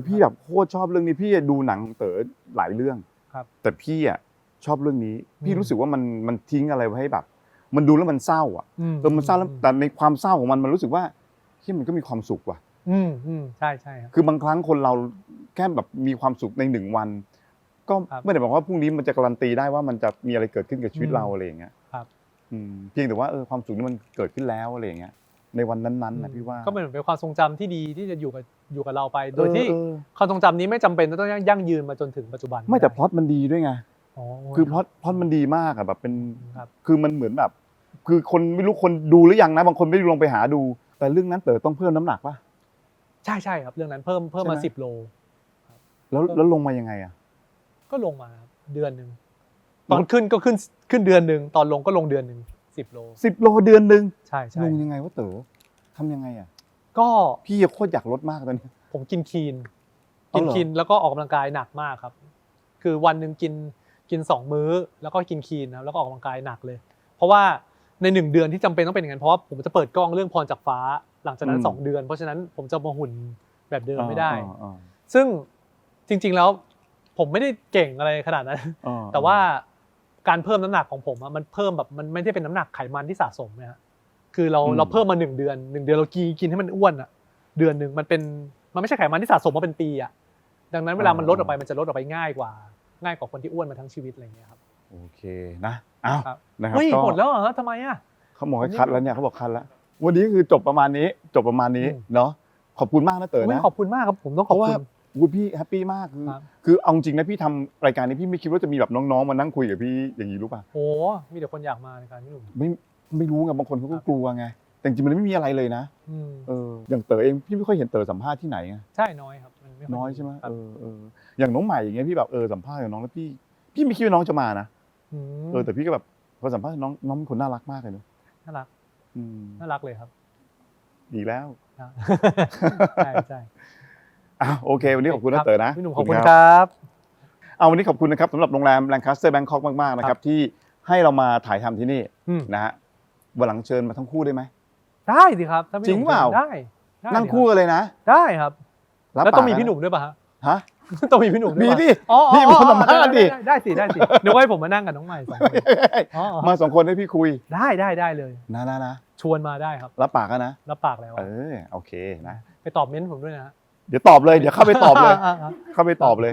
พี่แบบโคตรชอบเรื่องนี้พี่ดูหนังของเต๋อหลายเรื่อง ครับ แต่พี่อ่ะชอบเรื่องนี้ พี่รู้สึกว่ามันทิ้งอะไรไว้ให้แบบ มันดูแล้วมันเศร้าอ่ะมันเศร้าแล้วแต่ในความเศร้าของมันรู้สึกว่าที่มันก็มีความสุขว่ะ ใช่ใช่ครับ คือบางครั้งคนเราแค่แบบมีความสุขใน1 วัน ก็ไม่ได้บอกว่าพรุ่งนี้มันจะการันตีได้ว่ามันจะมีอะไรเกิดขึ้นกับชีวิตเราอะไรอย่างเงี้ย ครับ เพียงแต่ว่าความสุขนี้มันเกิดขึ้นแล้วอะไรอย่างเงี้ยในวันนั้นๆนะพี่ว่า ก็เหมือนเป็นความทรงจำที่ดีที่จะอยู่กับเราไป โดยที่ความทรงจำนี้ไม่จำเป็นต้องยั่งยืนมาจนถึงปัจจุบันไม่แต่พล็อตมันดีด้วยไง อ๋อ คือพล็อตมันดีมากอะแบบเป็น ครับ คือมันเหมือนแบบ คือคนไม่รู้คนดูหรือยังนะบางคนไม่ได้ลองไปหาดู แต่เรื่องนั้นเต๋อต้องเพิ่มน้ำหนักป่ะ ใช่ครับเรื่องนั้นเพิ่มมา ใช่ไหม 10 โล แล้วลงมายังไงอะ ก็ลงมาเดือนนึงตอนขึ้นก็ขึ้นเดือนนึงตอนลงก็ลงเดือนนึง10 โล 10 โลเดือนนึง ใช่ ลงยังไงวะเต๋อทำยังไงอะ ก็ พี่โคตรอยากลดมากตอนนี้ ผมกินคีน อ๋อเหรอ แล้วก็ออกกำลังกายหนักมากครับ คือวันหนึ่งกิน2 มื้อแล้วก็กินคีนแล้วก็ออกกำลังกายหนักเลย เพราะว่าใน1 เดือนที่จำเป็นต้องเป็นอย่างนั้นเพราะว่าผมจะเปิดกล้องเรื่องพรจากฟ้าหลังจากนั้น2 เดือนเพราะฉะนั้นผมจะมาหุ่นแบบเดิมไม่ได้ ซึ่งจริงๆแล้วผมไม่ได้เก่งอะไรขนาดนั้น แต่ว่าการเพิ่มน้ำหนักของผมมันเพิ่มแบบมันไม่ได้เป็นน้ำหนักไขมันที่สะสมนะฮะคือเราเพิ่มมา1 เดือนเรากินให้มันอ้วนอ่ะเดือนนึงมันไม่ใช่ไขมันที่สะสมมาเป็นปีอ่ะดังนั้นเวลามันลดออกไปมันจะลดออกไปง่ายกว่าคนที่อ้วนมาทั้งชีวิตอะไรอย่างเงี้ยครับ โอเคนะอ้าวนะครับ เฮ้ย ก็ หมดแล้วเหรอทำไมอ่ะ เขาบอกให้คัดแล้วเนี่ยเขาบอกคัดแล้ววันนี้คือจบประมาณนี้เนาะขอบคุณมากนะเต๋อนะ ขอบคุณมากครับผมต้องขอบคุณ พี่แฮปปี้มาก ครับ คือเอาจริงนะพี่ทำรายการนี้พี่ไม่คิดว่าจะมีแบบน้องๆมานั่งคุยกับพี่อย่างนี้รู้ป่ะ โอ้มีแต่คนอยากมาในการพี่หนุ่ม ไม่รู้ไงบางคนเขาก็กลัวไงแต่จริงๆมันไม่มีอะไรเลยนะอย่างเต๋อเองพี่ไม่ค่อยเห็นเต๋อสัมภาษณ์ที่ไหนไง ใช่น้อยครับมันไม่ค่ น้อยใช่ไหม ครับ อย่างน้องใหม่อย่างเงี้ยพี่แบบสัมภาษณ์กับน้องแล้วพี่ไม่คิดว่าน้องจะมานะ แต่พี่ก็แบบพอสัมภาษณ์น้องเป็นคนน่ารักมากเลยเนอะ น่ารัก อืม น่ารักเลยครับ ดีแล้ว ใช่ โอเค วันนี้ขอบคุณนะเต๋อนะ พี่หนุ่มขอบคุณครับ วันนี้ขอบคุณนะครับสำหรับโรงแรมแลงคาสเตอร์แบงคอกมากๆนะครับที่ให้เรามาถ่ายทำที่นี่นะฮะวันหลังเชิญมาทั้งคู่ได้ไหม ได้สิครับถ้าพี่หนุ่ม จริงเปล่า ได้นั่งคู่กันเลยนะ ได้ครับ รับ แล้วต้องมี ปากนะ พี่หนุ่มด้วยป่ะฮะ ฮะ ต้องมีพี่หนุ่มด้วย มี ป่ะ ดิ อ๋อ พี่เป็นคนสัมภาษณ์ดิ ได้สินึกว่าให้ผมมานั่งกับน้องใหม่2 คนอ๋อ มา2 คนให้พี่คุย ได้เลย นะ ชวนมาได้ครับ รับปากกันนะ รับปากแล้วอะ โอเคนะ ไปตอบเม้นต์ผมด้วยนะฮะ เดี๋ยวตอบเลยเดี๋ยวเข้าไปตอบเลยเข้าไปตอบเลย